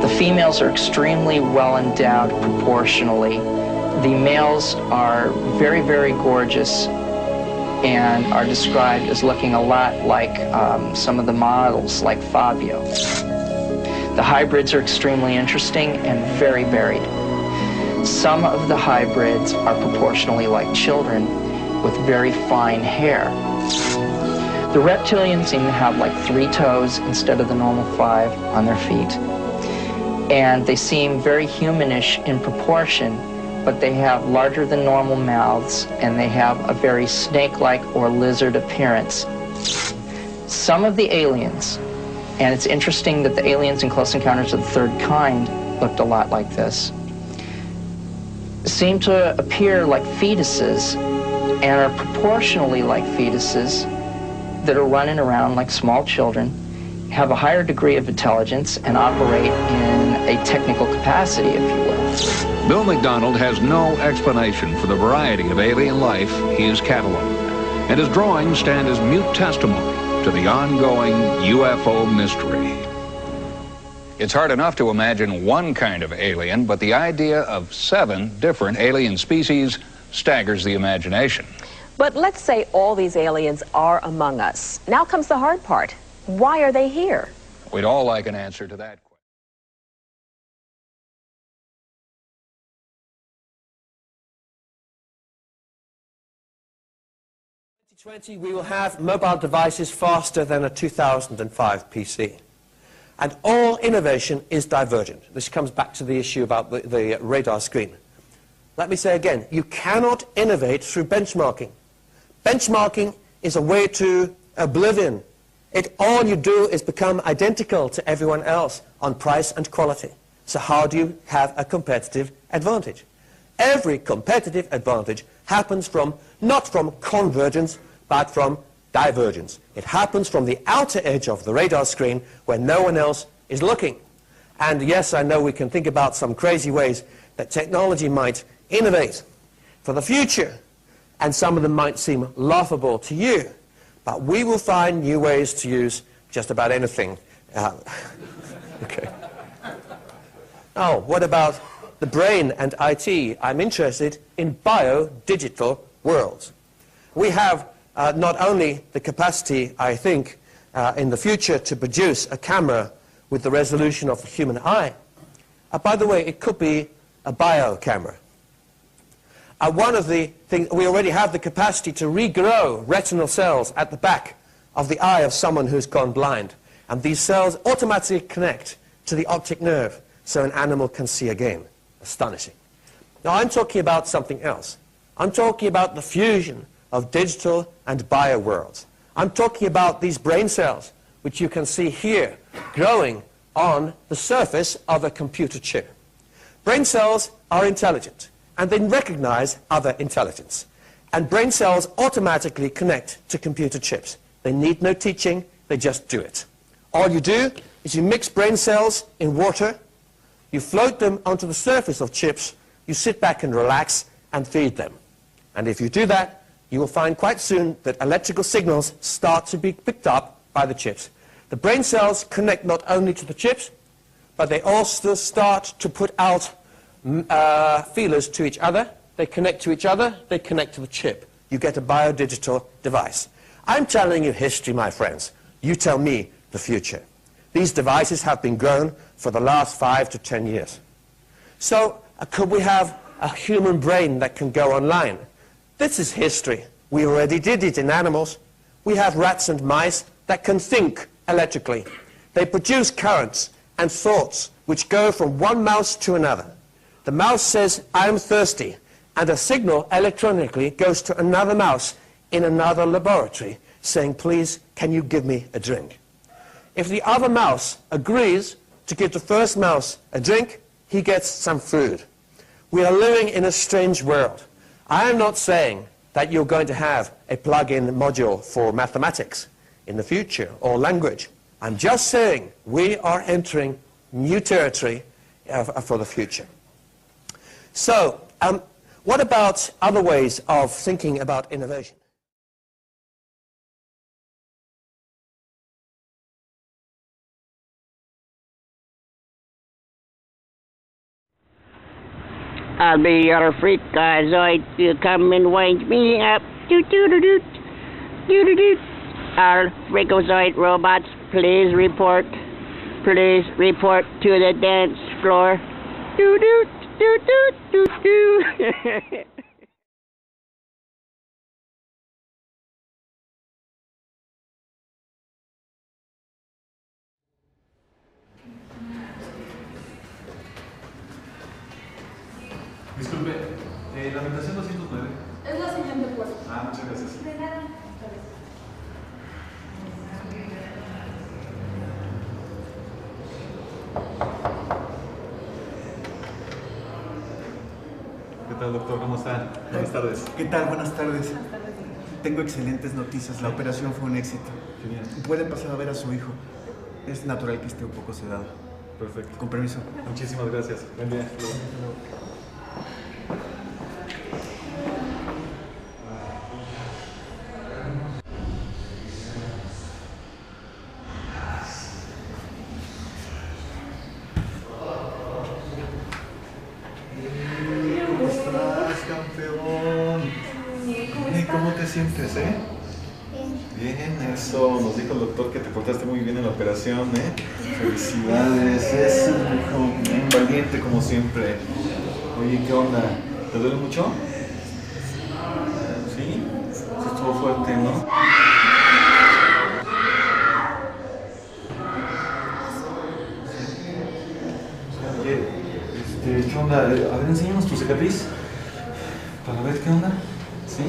The females are extremely well endowed proportionally. The males are very, very gorgeous and are described as looking a lot like some of the models, like Fabio. The hybrids are extremely interesting and very varied. Some of the hybrids are proportionally like children with very fine hair. The reptilians seem to have like 3 toes instead of the normal 5 on their feet. And they seem very humanish in proportion, but they have larger than normal mouths, and they have a very snake-like or lizard appearance. Some of the aliens, and it's interesting that the aliens in Close Encounters of the Third Kind looked a lot like this, seem to appear like fetuses and are proportionally like fetuses that are running around like small children, have a higher degree of intelligence, and operate in a technical capacity, if you will. Bill McDonald has no explanation for the variety of alien life he has cataloged, and his drawings stand as mute testimony to the ongoing UFO mystery. It's hard enough to imagine one kind of alien, but the idea of 7 different alien species staggers the imagination. But let's say all these aliens are among us. Now comes the hard part. Why are they here? We'd all like an answer to that question. We will have mobile devices faster than a 2005 PC. And all innovation is divergent. This comes back to the issue about the radar screen. Let me say again, you cannot innovate through benchmarking. Benchmarking is a way to oblivion. All you do is become identical to everyone else on price and quality. So how do you have a competitive advantage? Every competitive advantage happens not from convergence, but from divergence. It happens from the outer edge of the radar screen where no one else is looking. And yes, I know we can think about some crazy ways that technology might innovate for the future, and some of them might seem laughable to you, but we will find new ways to use just about anything. Okay. Oh, what about the brain and IT? I'm interested in bio-digital worlds. We have not only the capacity, I think, in the future to produce a camera with the resolution of the human eye. By the way, it could be a bio camera. One of the things, we already have the capacity to regrow retinal cells at the back of the eye of someone who's gone blind. And these cells automatically connect to the optic nerve so an animal can see again. Astonishing. Now I'm talking about something else. I'm talking about the fusion of digital and bio worlds. I'm talking about these brain cells, which you can see here, growing on the surface of a computer chip. Brain cells are intelligent, and they recognize other intelligence. And brain cells automatically connect to computer chips. They need no teaching, they just do it. All you do is you mix brain cells in water, you float them onto the surface of chips, you sit back and relax and feed them. And if you do that, you will find quite soon that electrical signals start to be picked up by the chips. The brain cells connect not only to the chips, but they also start to put out feelers to each other. They connect to each other, they connect to the chip. You get a biodigital device. I'm telling you history, my friends. You tell me the future. These devices have been grown for the last 5 to 10 years. So could we have a human brain that can go online? This is history. We already did it in animals. We have rats and mice that can think electrically. They produce currents and thoughts which go from one mouse to another. The mouse says, I'm thirsty, and a signal electronically goes to another mouse in another laboratory saying, please, can you give me a drink? If the other mouse agrees to give the first mouse a drink, he gets some food. We are living in a strange world. I am not saying that you're going to have a plug-in module for mathematics in the future or language. I'm just saying we are entering new territory for the future. So, what about other ways of thinking about innovation? I'll be your freakazoid. You come and wind me up. Doot-doot-doot. Doot-doot-doot. Our freakazoid robots, please report. Please report to the dance floor. Doot-doot, doot-doot, doot-doot. Disculpe, la habitación 209. Es la siguiente puerta. Ah, muchas gracias. De nada. ¿Qué tal, doctor? ¿Cómo está? Buenas tardes. ¿Qué tal? Buenas tardes. Tengo excelentes noticias. La operación fue un éxito. Qué bien. Puede pasar a ver a su hijo. Es natural que esté un poco sedado. Perfecto. Con permiso. Muchísimas gracias. Buen día. ¿Cómo te sientes, Bien, eso. Nos dijo el doctor que te portaste muy bien en la operación, Felicidades, es un valiente como siempre. Oye, ¿qué onda? ¿Te duele mucho? ¿Sí? Estuvo fuerte, ¿no? Oye, ¿qué onda? A ver, enséñanos tu cicatriz. Para ver qué onda. ¿Sí?